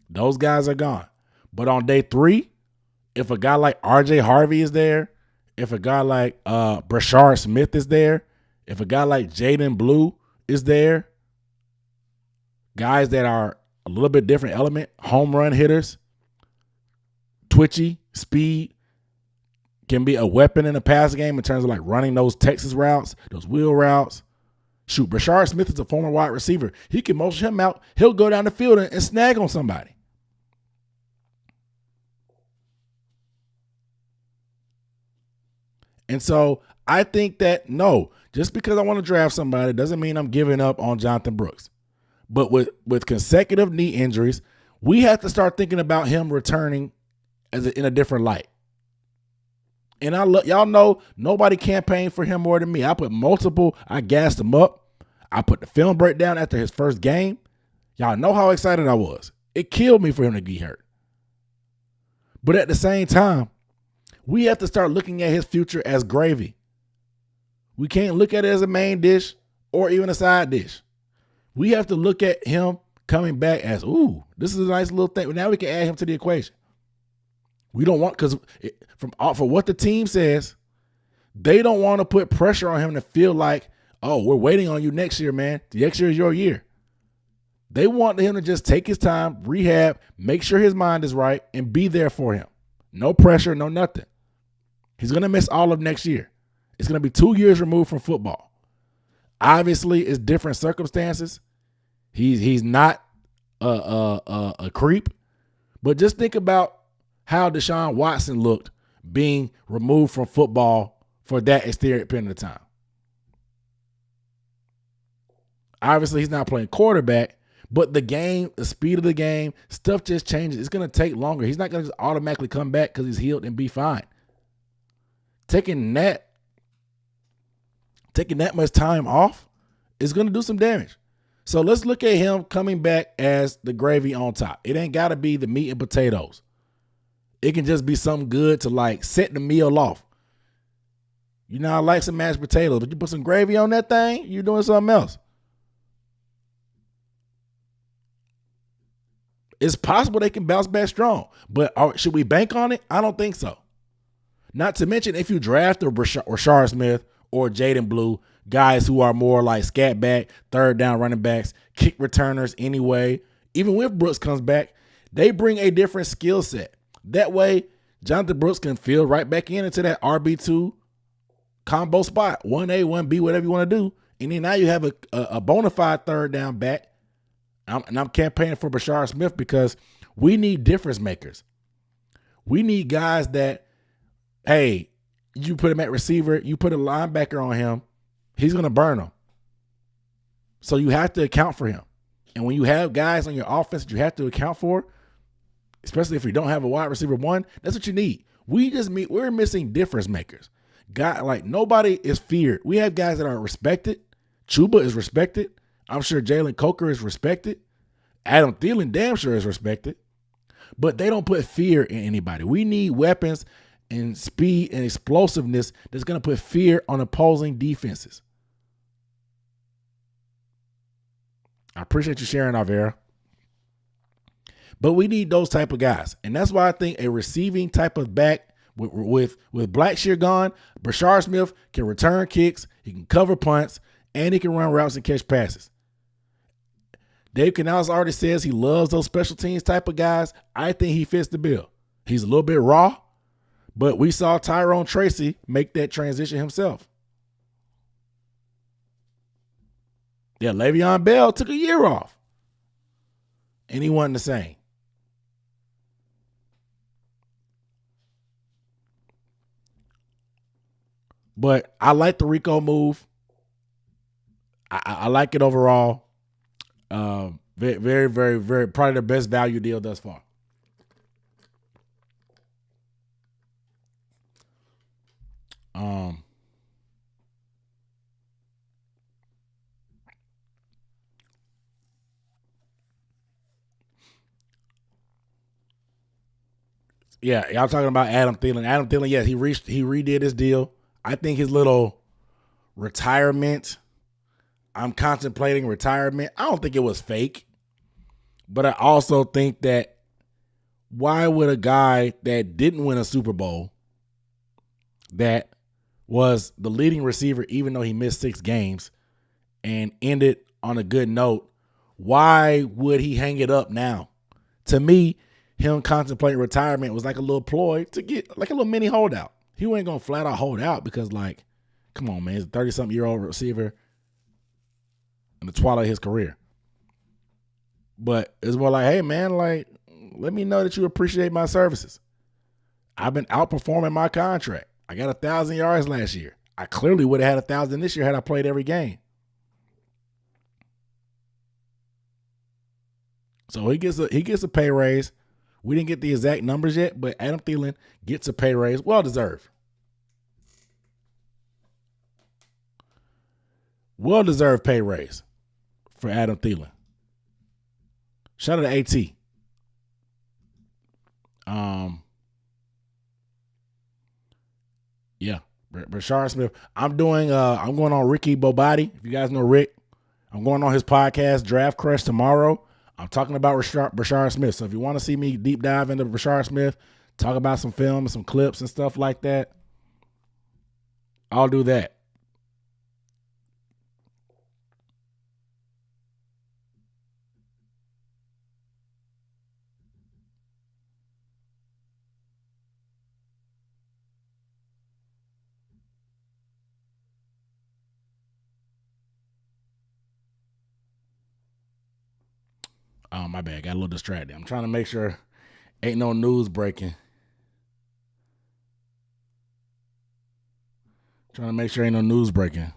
Those guys are gone. But on day 3, if a guy like RJ Harvey is there, if a guy like Brashard Smith is there, if a guy like Jaden Blue is there, guys that are a little bit different element, home run hitters, twitchy, speed, can be a weapon in the pass game in terms of like running those Texas routes, those wheel routes. Shoot, Brashard Smith is a former wide receiver. He can motion him out. He'll go down the field and snag on somebody. And so I think that, no, just because I want to draft somebody doesn't mean I'm giving up on Jonathan Brooks. But with consecutive knee injuries, we have to start thinking about him returning in a different light. And y'all know nobody campaigned for him more than me. I gassed him up. I put the film breakdown after his first game. Y'all know how excited I was. It killed me for him to get hurt. But at the same time, we have to start looking at his future as gravy. We can't look at it as a main dish or even a side dish. We have to look at him coming back as, ooh, this is a nice little thing. Now we can add him to the equation. We don't want, because for what the team says, they don't want to put pressure on him to feel like, oh, we're waiting on you next year, man. Next year is your year. They want him to just take his time, rehab, make sure his mind is right, and be there for him. No pressure, no nothing. He's going to miss all of next year. It's going to be 2 years removed from football. Obviously, it's different circumstances. He's not a creep. But just think about how Deshaun Watson looked being removed from football for that extended period of time. Obviously, he's not playing quarterback, but the game, the speed of the game, stuff just changes. It's going to take longer. He's not going to just automatically come back because he's healed and be fine. Taking that much time off is going to do some damage. So let's look at him coming back as the gravy on top. It ain't got to be the meat and potatoes. It can just be something good to like set the meal off. You know, I like some mashed potatoes, but you put some gravy on that thing, you're doing something else. It's possible they can bounce back strong, but should we bank on it? I don't think so. Not to mention if you draft or Rashard Smith or Jaden Blue, guys who are more like scat back, third down running backs, kick returners anyway, even when Brooks comes back, they bring a different skill set. That way, Jonathan Brooks can fill right back into that RB2 combo spot, 1A, 1B, whatever you want to do. And then now you have a bona fide third down back. I'm campaigning for Brashard Smith because we need difference makers. We need guys that, hey, you put him at receiver, you put a linebacker on him, he's going to burn them. So you have to account for him. And when you have guys on your offense that you have to account for, especially if you don't have a wide receiver one, that's what you need. We're missing difference makers. Nobody is feared. We have guys that are respected. Chuba is respected. I'm sure Jalen Coker is respected. Adam Thielen damn sure is respected. But they don't put fear in anybody. We need weapons and speed and explosiveness that's going to put fear on opposing defenses. I appreciate you sharing, Avera. But we need those type of guys. And that's why I think a receiving type of back with Blackshear gone, Brashard Smith can return kicks, he can cover punts, and he can run routes and catch passes. Dave Canales already says he loves those special teams type of guys. I think he fits the bill. He's a little bit raw, but we saw Tyrone Tracy make that transition himself. Yeah, Le'Veon Bell took a year off. And he wasn't the same. But I like the Rico move. I like it overall. Very, very, very, very, probably the best value deal thus far. Yeah, y'all talking about Adam Thielen. Adam Thielen, yes, he redid his deal. I think his little retirement, I'm contemplating retirement. I don't think it was fake. But I also think that why would a guy that didn't win a Super Bowl, that was the leading receiver even though he missed 6 games and ended on a good note, why would he hang it up now? To me, him contemplating retirement was like a little ploy to get like a little mini holdout. He wasn't going to flat out hold out because, like, come on, man. He's a 30-something-year-old receiver in the twilight of his career. But it's more like, hey, man, like, let me know that you appreciate my services. I've been outperforming my contract. I got 1,000 yards last year. I clearly would have had 1,000 this year had I played every game. So he gets a pay raise. We didn't get the exact numbers yet, but Adam Thielen gets a pay raise. Well deserved. Well deserved pay raise for Adam Thielen. Shout out to AT. Yeah, Brashard Smith. I'm going on Ricky Bobati. If you guys know Rick, I'm going on his podcast, Draft Crush, tomorrow. I'm talking about Brashard Smith. So if you want to see me deep dive into Brashard Smith, talk about some film and some clips and stuff like that, I'll do that. Oh, my bad. Got a little distracted. I'm trying to make sure ain't no news breaking. Trying to make sure ain't no news breaking.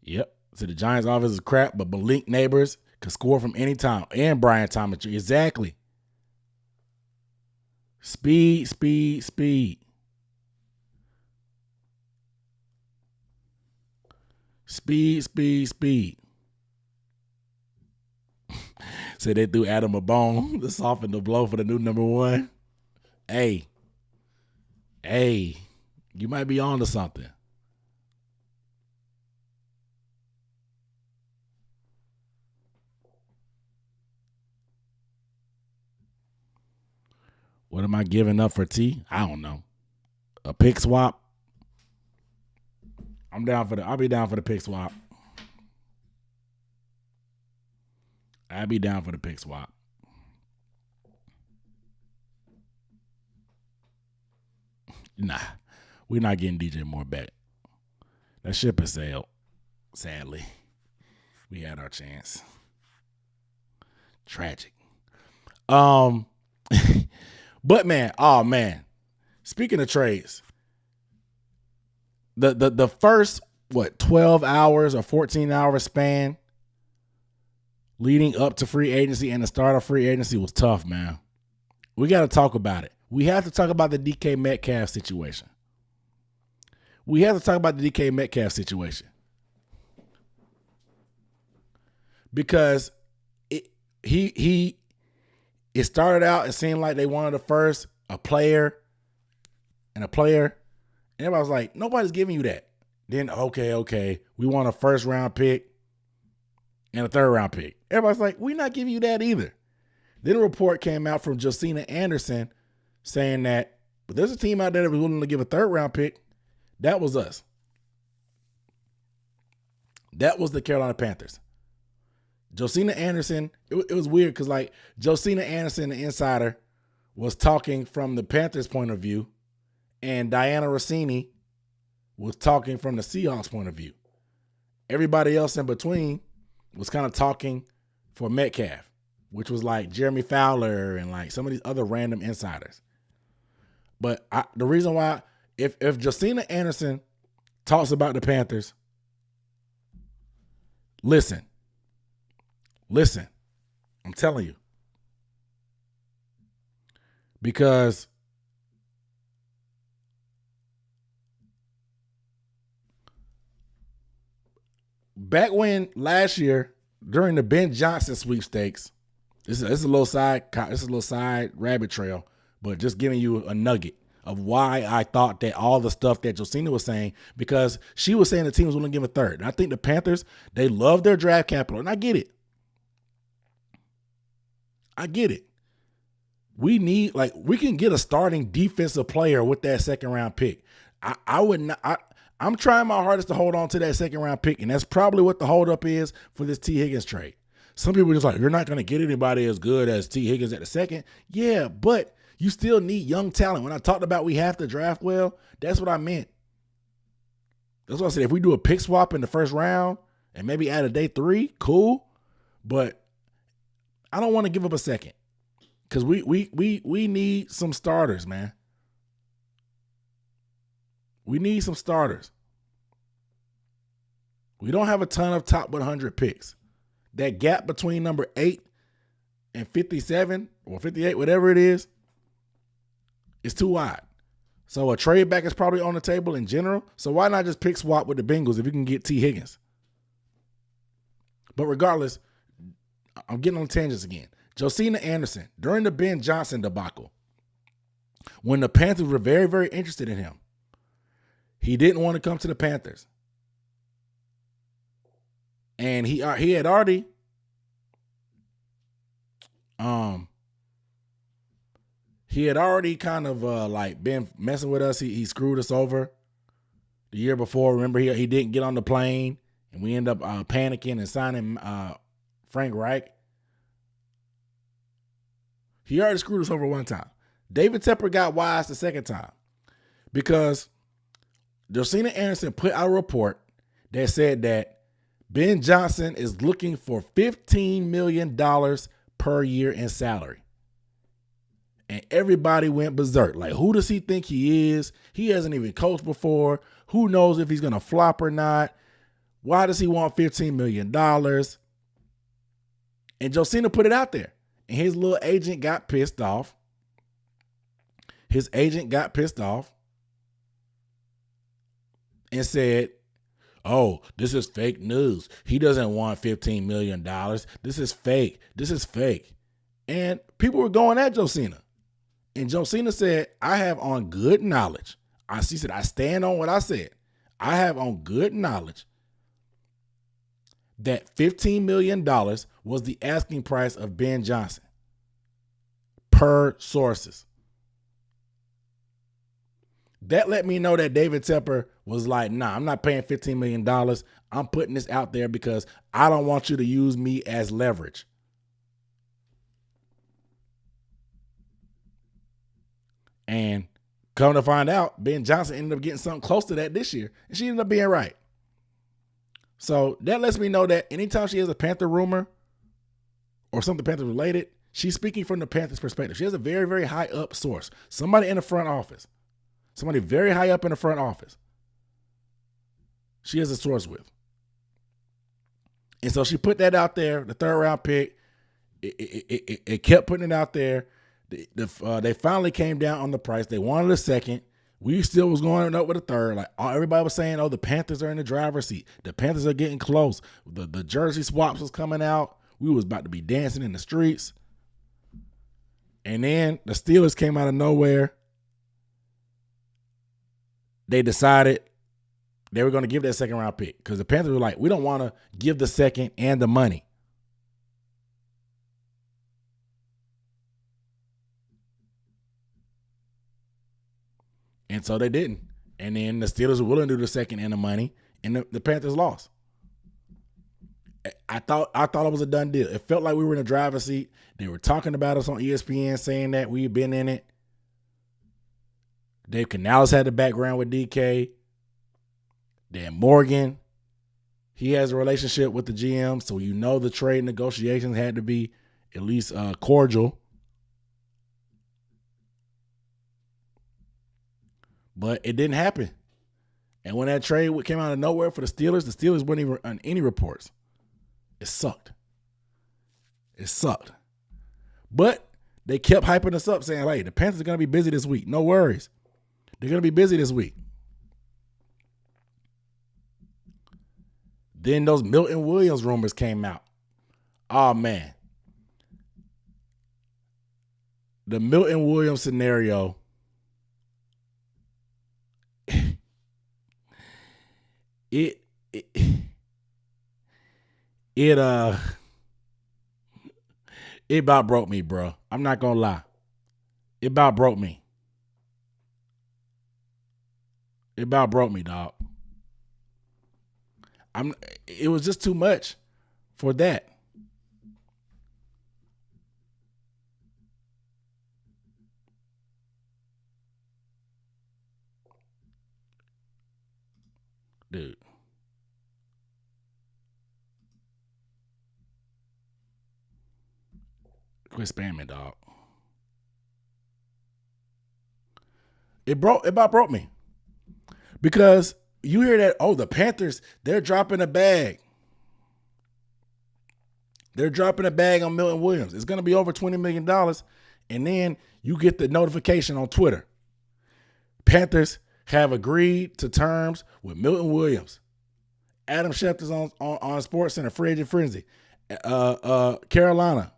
Yep. So the Giants' offense is crap, but Malik Neighbors can score from any time. And Brian Thomas. Exactly. Speed, speed, speed. Speed, speed, speed. So they threw Adam a bone to soften the blow for the new number 1. Hey, you might be on to something. What am I giving up for T? I don't know. A pick swap? I'll be down for the pick swap. I'll be down for the pick swap. Nah, we're not getting DJ Moore back. That ship has sailed, sadly. We had our chance. Tragic. But man, oh man. Speaking of trades, the first 12 hours or 14-hour span leading up to free agency and the start of free agency was tough, man. We got to talk about it. We have to talk about the DK Metcalf situation. Because it started out, it seemed like they wanted a first, a player. And everybody was like, nobody's giving you that. Then, okay, we want a first round pick and a third round pick. Everybody's like, we're not giving you that either. Then a report came out from Josina Anderson saying that but there's a team out there that was willing to give a third round pick. That was us. That was the Carolina Panthers. Josina Anderson, it was weird because like Josina Anderson, the insider, was talking from the Panthers' point of view, and Diana Rossini was talking from the Seahawks' point of view. Everybody else in between was kind of talking for Metcalf, which was like Jeremy Fowler and like some of these other random insiders. But the reason why, if Josina Anderson talks about the Panthers, listen, I'm telling you. Because back when last year during the Ben Johnson sweepstakes, this is a little side rabbit trail, but just giving you a nugget of why I thought that all the stuff that Josina was saying, because she was saying the team was going to give a third. And I think the Panthers, they love their draft capital, and I get it. We need, like, we can get a starting defensive player with that second round pick. I'm trying my hardest to hold on to that second round pick, and that's probably what the holdup is for this T. Higgins trade. Some people are just like, you're not going to get anybody as good as T. Higgins at the second. Yeah, but you still need young talent. When I talked about we have to draft well, that's what I meant. That's what I said. If we do a pick swap in the first round and maybe add a day 3, cool. But I don't want to give up a second. Because we need some starters, man. We need some starters. We don't have a ton of top 100 picks. That gap between number 8 and 57 or 58, whatever it is too wide. So a trade back is probably on the table in general. So why not just pick swap with the Bengals if you can get T. Higgins? But regardless, I'm getting on tangents again. Josina Anderson, during the Ben Johnson debacle, when the Panthers were very, very interested in him, he didn't want to come to the Panthers. And he had already kind of like been messing with us. He screwed us over the year before. Remember, he didn't get on the plane, and we ended up panicking and signing Frank Reich. He already screwed us over one time. David Tepper got wise the second time because Josina Anderson put out a report that said that Ben Johnson is looking for $15 million per year in salary. And everybody went berserk. Like, who does he think he is? He hasn't even coached before. Who knows if he's going to flop or not? Why does he want $15 million? And Josina put it out there. And his little agent got pissed off. And said, oh, this is fake news. He doesn't want $15 million. This is fake. And people were going at Josina. And Josina said, I have on good knowledge. She said, I stand on what I said. I have on good knowledge that $15 million was the asking price of Ben Johnson per sources. That let me know that David Tepper was like, nah, I'm not paying $15 million. I'm putting this out there because I don't want you to use me as leverage. And come to find out, Ben Johnson ended up getting something close to that this year. And she ended up being right. So that lets me know that anytime she has a Panther rumor or something Panther related, she's speaking from the Panthers perspective. She has a very, very high up source. Somebody in the front office. Somebody very high up in the front office. She has a source with. And so she put that out there, the third round pick. It kept putting it out there. They finally came down on the price. They wanted a second. We still was going up with a third. Like everybody was saying, oh, the Panthers are in the driver's seat. The Panthers are getting close. The jersey swaps was coming out. We was about to be dancing in the streets. And then the Steelers came out of nowhere. They decided they were going to give that second round pick because the Panthers were like, we don't want to give the second and the money. And so they didn't. And then the Steelers were willing to do the second and the money, and the Panthers lost. I thought it was a done deal. It felt like we were in the driver's seat. They were talking about us on ESPN, saying that we've been in it. Dave Canales had the background with DK. Dan Morgan, he has a relationship with the GM, so you know the trade negotiations had to be at least cordial. But it didn't happen. And when that trade came out of nowhere for the Steelers weren't even on any reports. It sucked. It sucked. But they kept hyping us up, saying, hey, the Panthers are going to be busy this week. No worries. They're going to be busy this week. Then those Milton Williams rumors came out. Oh, man. The Milton Williams scenario, it about broke me, bro. I'm not gonna lie. It about broke me. It about broke me, dog. It was just too much for that. Dude. Quit spamming, dog. It about broke me. Because you hear that, the Panthers, they're dropping a bag. They're dropping a bag on Milton Williams. It's going to be over $20 million. And then you get the notification on Twitter. Panthers have agreed to terms with Milton Williams. Adam Schefter's on SportsCenter, Free Agent Frenzy. Carolina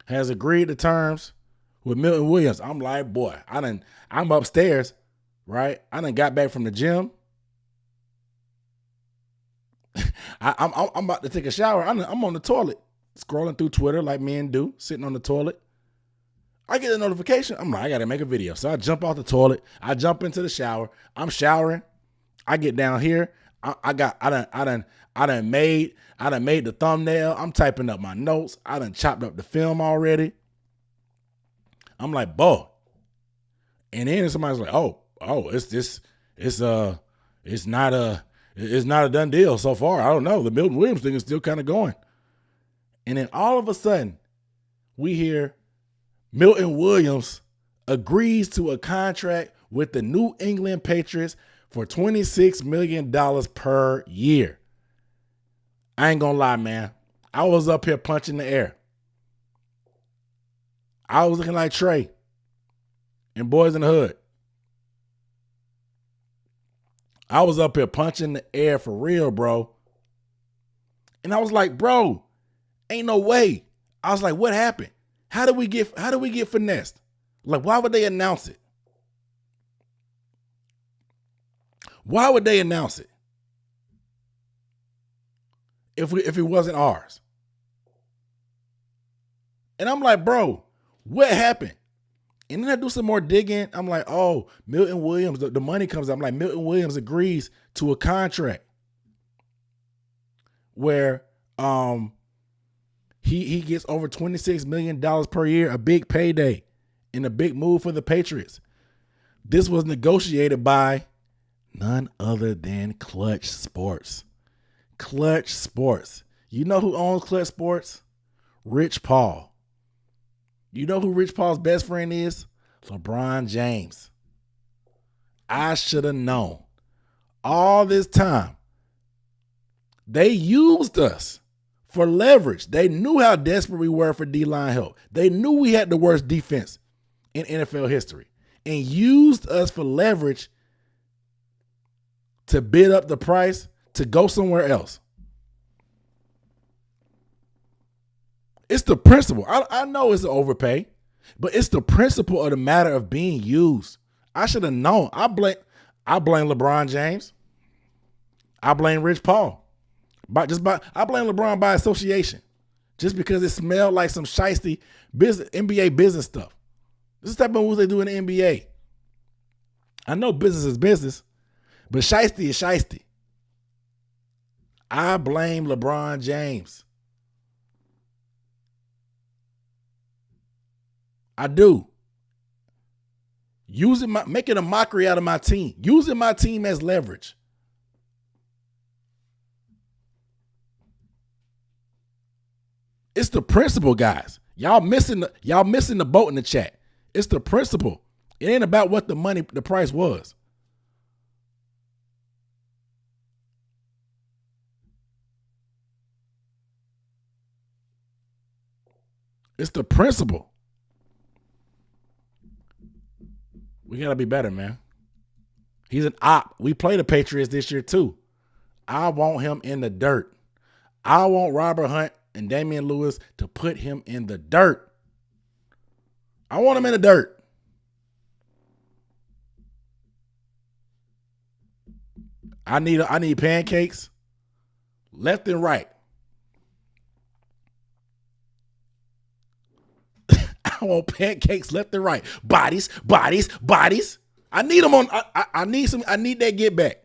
has agreed to terms with Milton Williams. I'm like, boy, I'm upstairs, right? I done got back from the gym. I'm about to take a shower. I'm on the toilet, scrolling through Twitter like men do, sitting on the toilet. I get a notification. I'm like, I got to make a video. So I jump off the toilet. I jump into the shower. I'm showering. I get down here. I done made the thumbnail. I'm typing up my notes. I done chopped up the film already. I'm like, boy. And then somebody's like, it's not a done deal so far. I don't know. The Milton Williams thing is still kind of going. And then all of a sudden, we hear Milton Williams agrees to a contract with the New England Patriots for $26 million per year. I ain't gonna lie, man. I was up here punching the air. I was looking like Trey in Boys in the Hood. I was up here punching the air for real, bro. And I was like, bro, ain't no way. I was like, what happened? How do we get finessed? Like, why would they announce it? Why would they announce it? If it wasn't ours? And I'm like, bro, what happened? And then I do some more digging. I'm like, oh, Milton Williams, the money comes up. I'm like, Milton Williams agrees to a contract where he gets over $26 million per year, a big payday, and a big move for the Patriots. This was negotiated by none other than Clutch Sports. Clutch Sports. You know who owns Clutch Sports? Rich Paul. You know who Rich Paul's best friend is? LeBron James. I should have known. All this time, they used us for leverage. They knew how desperate we were for D-line help. They knew we had the worst defense in NFL history and used us for leverage to bid up the price to go somewhere else. It's the principle. I know it's an overpay, but it's the principle of the matter of being used. I should have known. I blame LeBron James. I blame Rich Paul. I blame LeBron by association, just because it smelled like some shiesty NBA business stuff. This is the type of moves they do in the NBA. I know business is business, but shiesty is shiesty. I blame LeBron James. I do. Making a mockery out of my team. Using my team as leverage. It's the principle, guys. Y'all missing the boat in the chat. It's the principle. It ain't about what the price was. It's the principle. We got to be better, man. He's an op. We play the Patriots this year, too. I want him in the dirt. I want Robert Hunt and Damian Lewis to put him in the dirt. I want him in the dirt. I need pancakes left and right. I want pancakes left and right. Bodies. I need them on. I need that get back.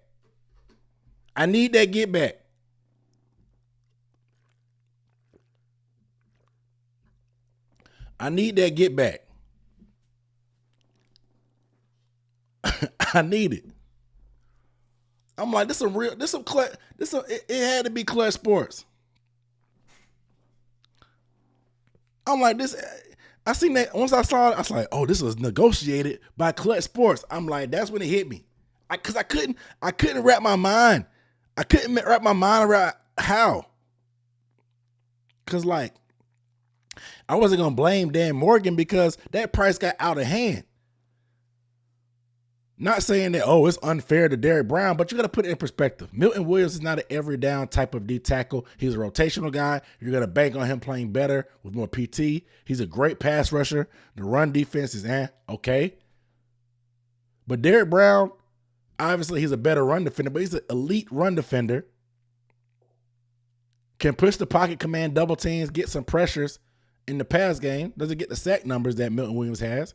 I need that get back. I need that get back. I need it. I'm like, it had to be Clutch Sports. I'm like, this. I seen that once I saw it. I was like, oh, this was negotiated by Clutch Sports. I'm like, that's when it hit me, because I couldn't wrap my mind. I couldn't wrap my mind around how. Because like, I wasn't gonna blame Dan Morgan because that price got out of hand. Not saying that, oh, it's unfair to Derrick Brown, but you got to put it in perspective. Milton Williams is not an every down type of D tackle. He's a rotational guy. You're going to bank on him playing better with more PT. He's a great pass rusher. The run defense is okay. But Derrick Brown, obviously he's a better run defender, but he's an elite run defender. Can push the pocket, command double teams, get some pressures in the pass game. Doesn't get the sack numbers that Milton Williams has.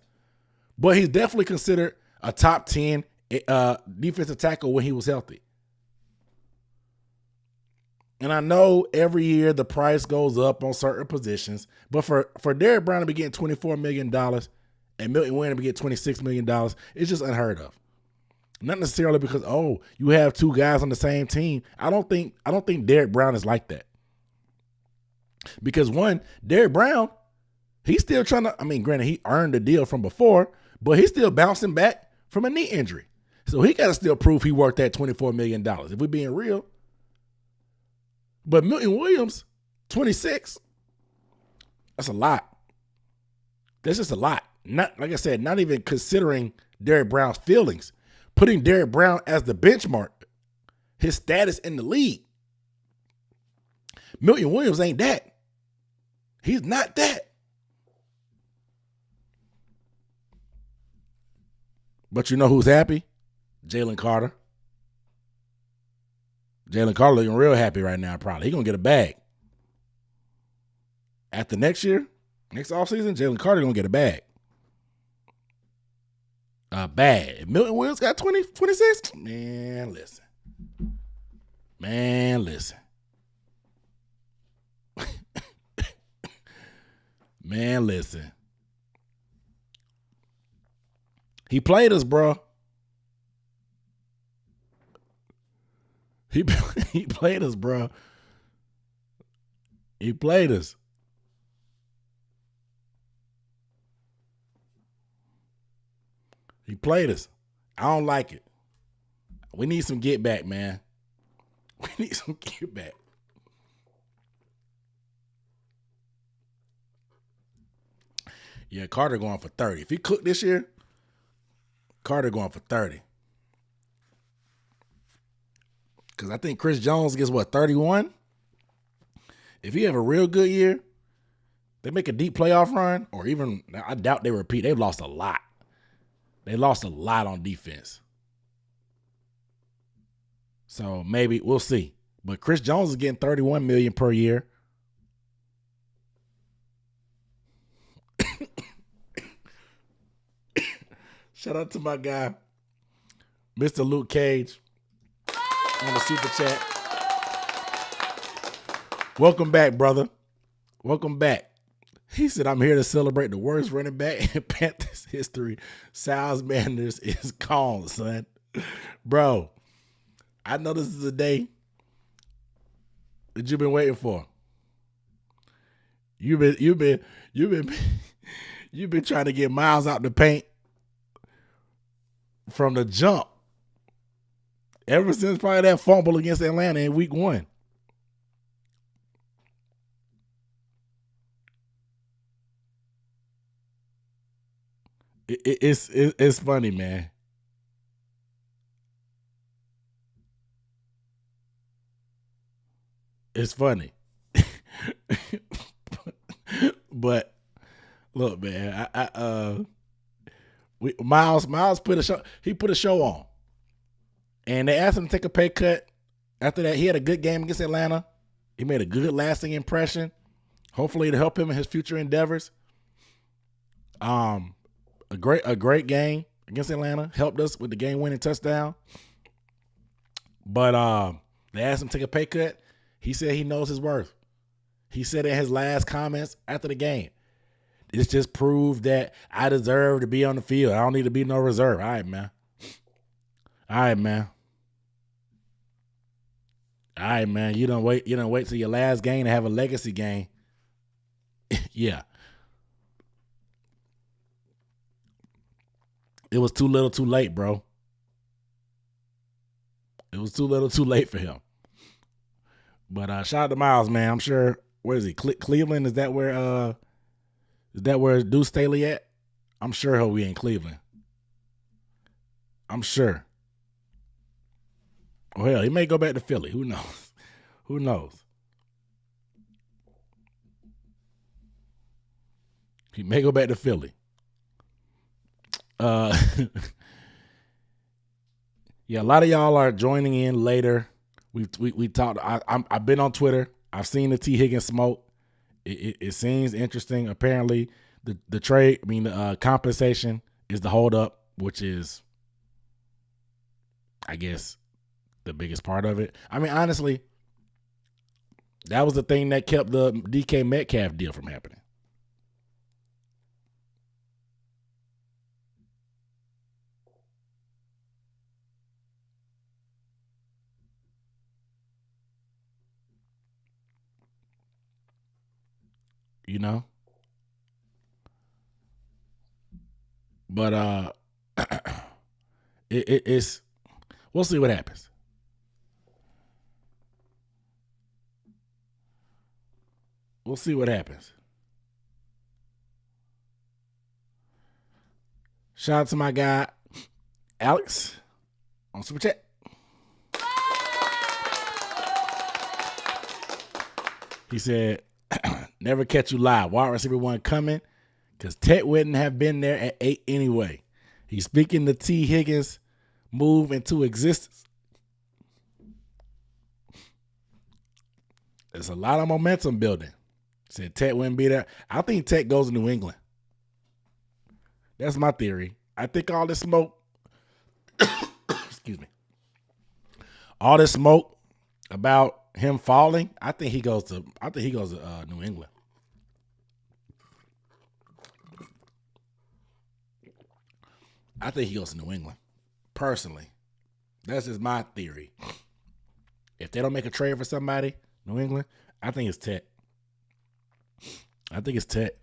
But he's definitely considered a top 10 defensive tackle when he was healthy. And I know every year the price goes up on certain positions, but for Derrick Brown to be getting $24 million and Milton Williams to be getting $26 million, it's just unheard of. Not necessarily because, oh, you have two guys on the same team. I don't think Derrick Brown is like that. Because one, Derrick Brown, he's still trying to, granted, he earned the deal from before, but he's still bouncing back from a knee injury. So he got to still prove he worth that $24 million, if we're being real. But Milton Williams, 26, that's a lot. That's just a lot. Not, like I said, not even considering Derrick Brown's feelings. Putting Derrick Brown as the benchmark, his status in the league. Milton Williams ain't that. He's not that. But you know who's happy? Jalen Carter. Jalen Carter looking real happy right now, probably. He's going to get a bag. After next year, next offseason, Jalen Carter going to get a bag. A bag. If Milton Williams got 26, man, listen. Man, listen. Man, listen. He played us, bro. He played us, bro. He played us. He played us. I don't like it. We need some get back, man. We need some get back. Yeah, Carter going for 30. If he cooked this year, Carter going for 30. Because I think Chris Jones gets, 31? If he have a real good year, they make a deep playoff run, or even, I doubt they repeat. They've lost a lot. They lost a lot on defense. So maybe, we'll see. But Chris Jones is getting $31 million per year. Shout out to my guy, Mr. Luke Cage, on the super chat. Welcome back, brother. Welcome back. He said, I'm here to celebrate the worst running back in Panthers history. Salesmanders is gone, son. Bro, I know this is a day that you've been waiting for. You've been trying to get Miles out the paint from the jump. Ever since probably that fumble against Atlanta in week 1. It's funny, man. It's funny. But look, man, Miles put a show. He put a show on, and they asked him to take a pay cut. After that, he had a good game against Atlanta. He made a good, lasting impression. Hopefully, to help him in his future endeavors. A great game against Atlanta. Helped us with the game-winning touchdown. But they asked him to take a pay cut. He said he knows his worth. He said in his last comments after the game, it's just proved that I deserve to be on the field. I don't need to be no reserve. All right, man. You don't wait till your last game to have a legacy game. Yeah. It was too little too late, bro. It was too little too late for him. But shout out to Miles, man. I'm sure, where is he? Cleveland? Is that where Deuce Staley at? I'm sure he'll be in Cleveland. I'm sure. Oh, hell, he may go back to Philly. Who knows? Who knows? He may go back to Philly. Yeah, a lot of y'all are joining in later. We talked. I've been on Twitter. I've seen the T. Higgins smoke. It seems interesting. Apparently, the compensation is the holdup, which is, I guess, the biggest part of it. I mean, honestly, that was the thing that kept the DK Metcalf deal from happening. You know? But it's we'll see what happens. We'll see what happens. Shout out to my guy Alex on Super Chat. He said, never catch you live. Wide receiver one coming because Tet wouldn't have been there at 8 anyway. He's speaking the T. Higgins move into existence. There's a lot of momentum building. Said Tet wouldn't be there. I think Tet goes to New England. That's my theory. I think all this smoke, excuse me, all this smoke about him falling, I think he goes to New England. I think he goes to New England. Personally. That's just my theory. If they don't make a trade for somebody, New England, I think it's Tet. I think it's Tet.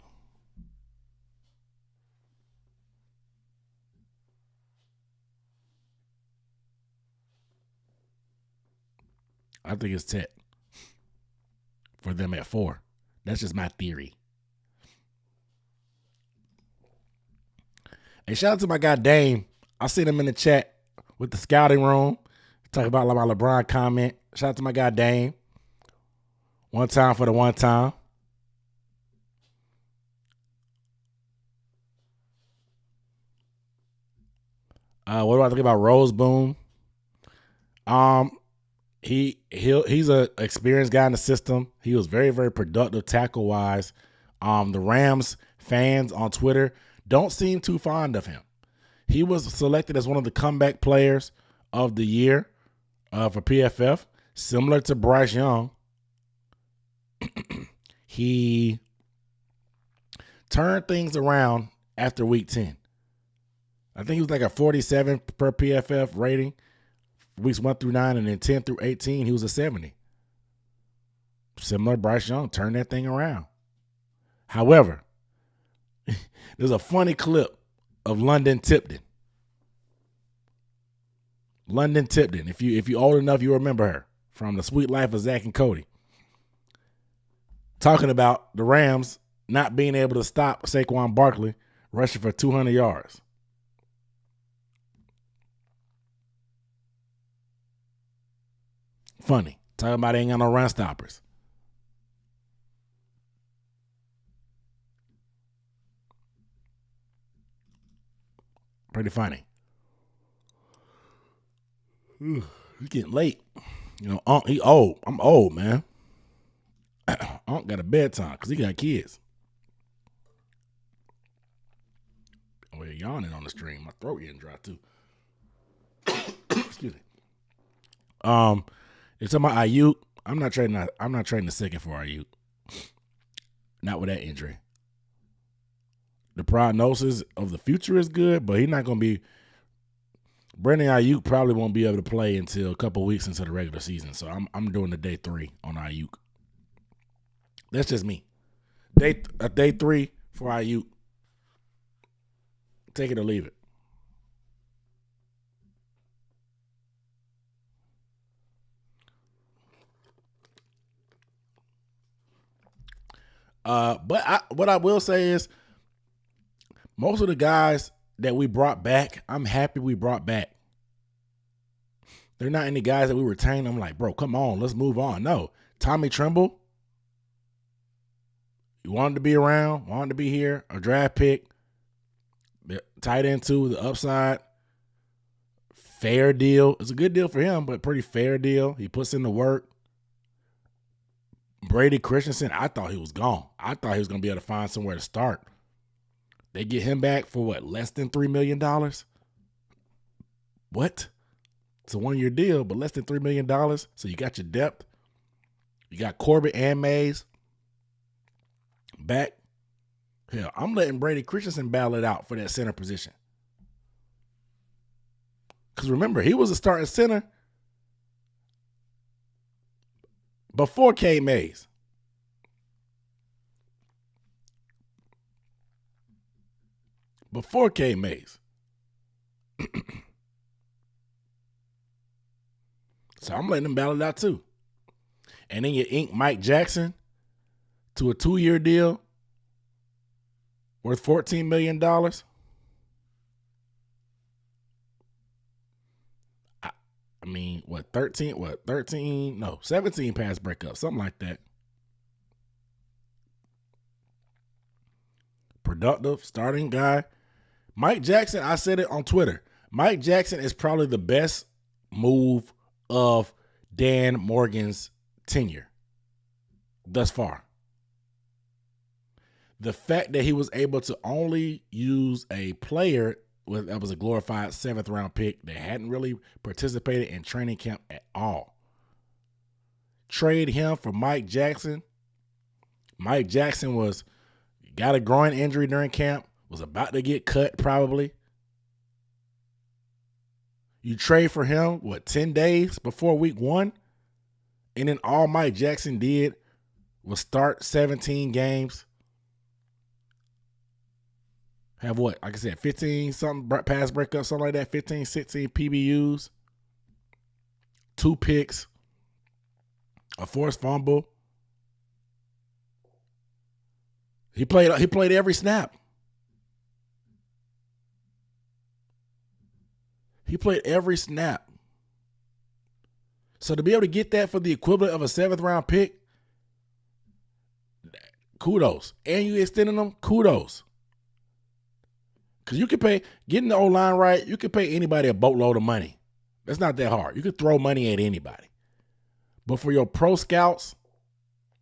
I think it's Tet for them at 4. That's just my theory. Hey, shout out to my guy Dame. I seen him in the chat with the scouting room. Talk about my LeBron comment. Shout out to my guy Dame. One time for the one time. What do I think about Rose Boom? He's a experienced guy in the system. He was very, very productive tackle wise. The Rams fans on Twitter don't seem too fond of him. He was selected as one of the comeback players of the year for PFF, similar to Bryce Young. He turned things around after week 10. I think he was like a 47 per PFF rating, weeks 1 through 9, and then 10 through 18, he was a 70. Similar to Bryce Young, turned that thing around. However, there's a funny clip of London Tipton. London Tipton, if you old enough, you remember her from The Sweet Life of Zach and Cody. Talking about the Rams not being able to stop Saquon Barkley rushing for 200 yards. Funny. Talking about they ain't got no run stoppers. Pretty funny. It's getting late. You know, he old. I'm old, man. Unc got a bedtime because he got kids. Oh, you're yawning on the stream. My throat getting dry too. Excuse me. It's talking about Ayuk. I'm not trading the second for Ayuk. Not with that injury. The prognosis of the future is good, but he's not going to be. Brandon Ayuk probably won't be able to play until a couple weeks into the regular season. So I'm doing the day 3 on Ayuk. That's just me. Day 3 for Ayuk. Take it or leave it. But what I will say is, most of the guys that we brought back, I'm happy we brought back. They're not any guys that we retained. I'm like, bro, come on, let's move on. No, Tommy Tremble, you wanted to be around, wanted to be here, a draft pick, tight end too, the upside, fair deal. It's a good deal for him, but pretty fair deal. He puts in the work. Brady Christensen, I thought he was gone. I thought he was going to be able to find somewhere to start. They get him back for what, less than $3 million? What? It's a 1-year deal, but less than $3 million. So you got your depth. You got Corbett and Mays back. Hell, I'm letting Brady Christensen battle it out for that center position. Because remember, he was a starting center before K. Mays. Before K. Mays. So I'm letting him battle it out too. And then you ink Mike Jackson to a 2-year deal worth $14 million. I mean, 17 pass breakups, something like that. Productive, starting guy. Mike Jackson, I said it on Twitter. Mike Jackson is probably the best move of Dan Morgan's tenure thus far. The fact that he was able to only use a player that was a glorified 7th round pick that hadn't really participated in training camp at all. Trade him for Mike Jackson. Mike Jackson got a groin injury during camp, was about to get cut probably. You trade for him, 10 days before week 1? And then all Mike Jackson did was start 17 games. Have like I said, 15-something pass breakups, something like that, 15, 16 PBUs, 2 picks, a forced fumble. He played every snap. He played every snap. So to be able to get that for the equivalent of a 7th round pick, kudos. And you extending them, kudos. Because you can pay, getting the O-line right, you can pay anybody a boatload of money. That's not that hard. You can throw money at anybody. But for your pro scouts,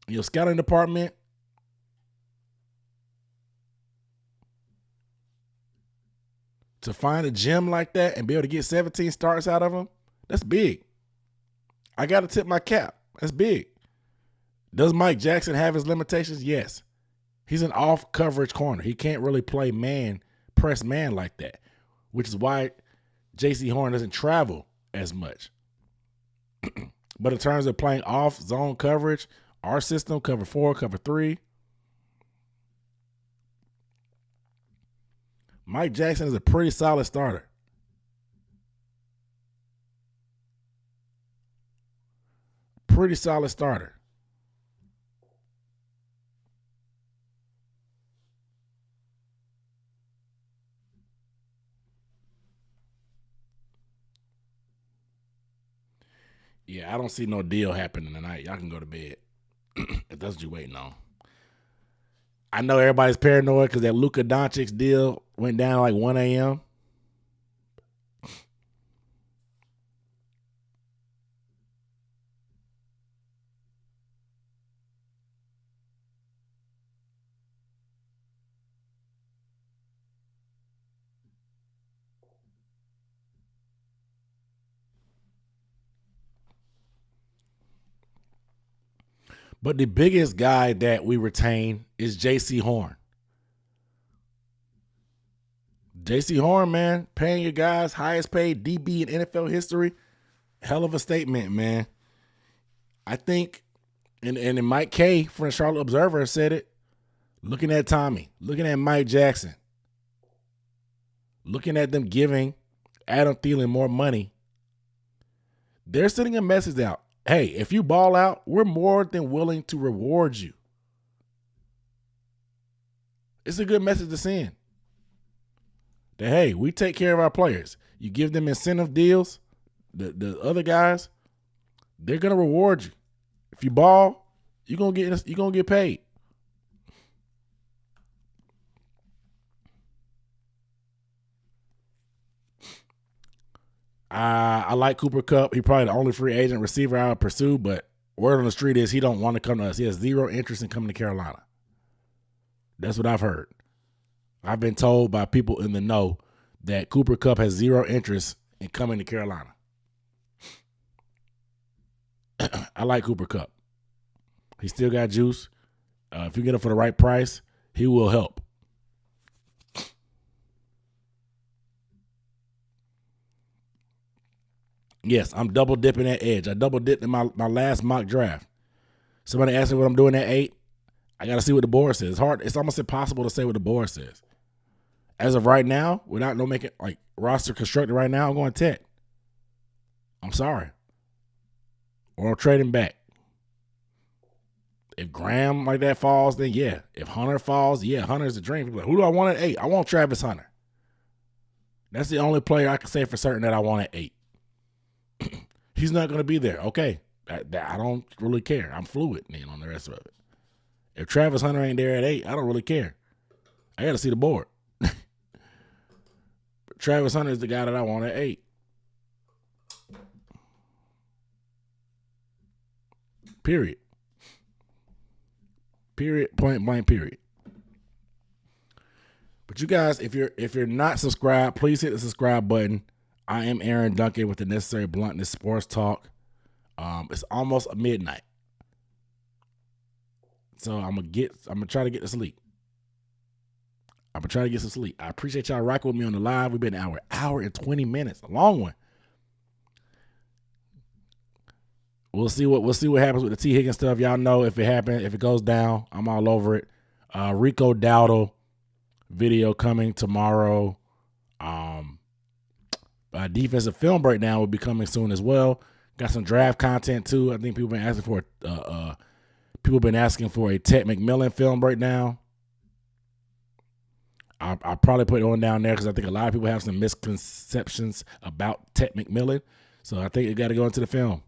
your scouting department, to find a gem like that and be able to get 17 starts out of them, that's big. I got to tip my cap. That's big. Does Mike Jackson have his limitations? Yes. He's an off coverage corner. He can't really play press man like that, which is why J.C. Horn doesn't travel as much. But in terms of playing off zone coverage, our system, cover 4, cover 3, Mike Jackson is a pretty solid starter. Pretty solid starter. Yeah, I don't see no deal happening tonight. Y'all can go to bed. If that's what you're waiting on. I know everybody's paranoid because that Luka Doncic deal went down like 1 a.m. But the biggest guy that we retain is J.C. Horn. J.C. Horn, man, paying your guys highest paid DB in NFL history. Hell of a statement, man. I think, and Mike K from the Charlotte Observer said it, looking at Tommy, looking at Mike Jackson, looking at them giving Adam Thielen more money, they're sending a message out. Hey, if you ball out, we're more than willing to reward you. It's a good message to send. That, hey, we take care of our players. You give them incentive deals, the other guys, they're going to reward you. If you ball, you're going to get paid. I like Cooper Kupp. He's probably the only free agent receiver I would pursue, but word on the street is he don't want to come to us. He has zero interest in coming to Carolina. That's what I've heard. I've been told by people in the know that Cooper Kupp has zero interest in coming to Carolina. I like Cooper Kupp. He still got juice. If you get him for the right price, he will help. Yes, I'm double dipping at edge. I double dipped in my last mock draft. Somebody asked me what I'm doing at 8. I got to see what the board says. It's hard. It's almost impossible to say what the board says. As of right now, without making like roster constructed right now, I'm going Tech. I'm sorry. Or I'm trading back. If Graham like that falls, then yeah. If Hunter falls, yeah, Hunter's the dream. People are like, who do I want at 8? I want Travis Hunter. That's the only player I can say for certain that I want at 8. He's not going to be there. Okay. I don't really care. I'm fluid on the rest of it. If Travis Hunter ain't there at 8, I don't really care. I got to see the board. Travis Hunter is the guy that I want at 8. Period. Point blank, period. But you guys, if you're not subscribed, please hit the subscribe button. I am Aaron Duncan with the Necessary Bluntness Sports Talk. It's almost midnight. So I'm gonna try to get to sleep. I'm gonna try to get some sleep. I appreciate y'all rocking with me on the live. We've been an hour and 20 minutes, a long one. We'll see what happens with the T. Higgins stuff. Y'all know if it happens, if it goes down, I'm all over it. Rico Dowdle video coming tomorrow. Defensive film breakdown will be coming soon as well. Got some draft content too. I think people been asking for a Ted McMillan film breakdown. I'll probably put it on down there because I think a lot of people have some misconceptions about Ted McMillan. So I think it got to go into the film.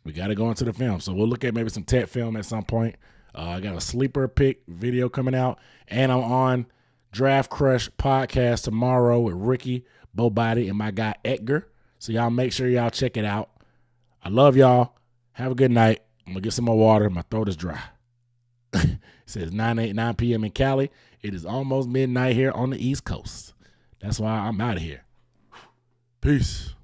We got to go into the film. So we'll look at maybe some Ted film at some point. I got a sleeper pick video coming out. And I'm on Draft Crush podcast tomorrow with Ricky, Bo Body, and my guy Edgar. So y'all make sure y'all check it out. I love y'all. Have a good night. I'm going to get some more water. My throat is dry. It says 9 p.m. in Cali. It is almost midnight here on the East Coast. That's why I'm out of here. Peace.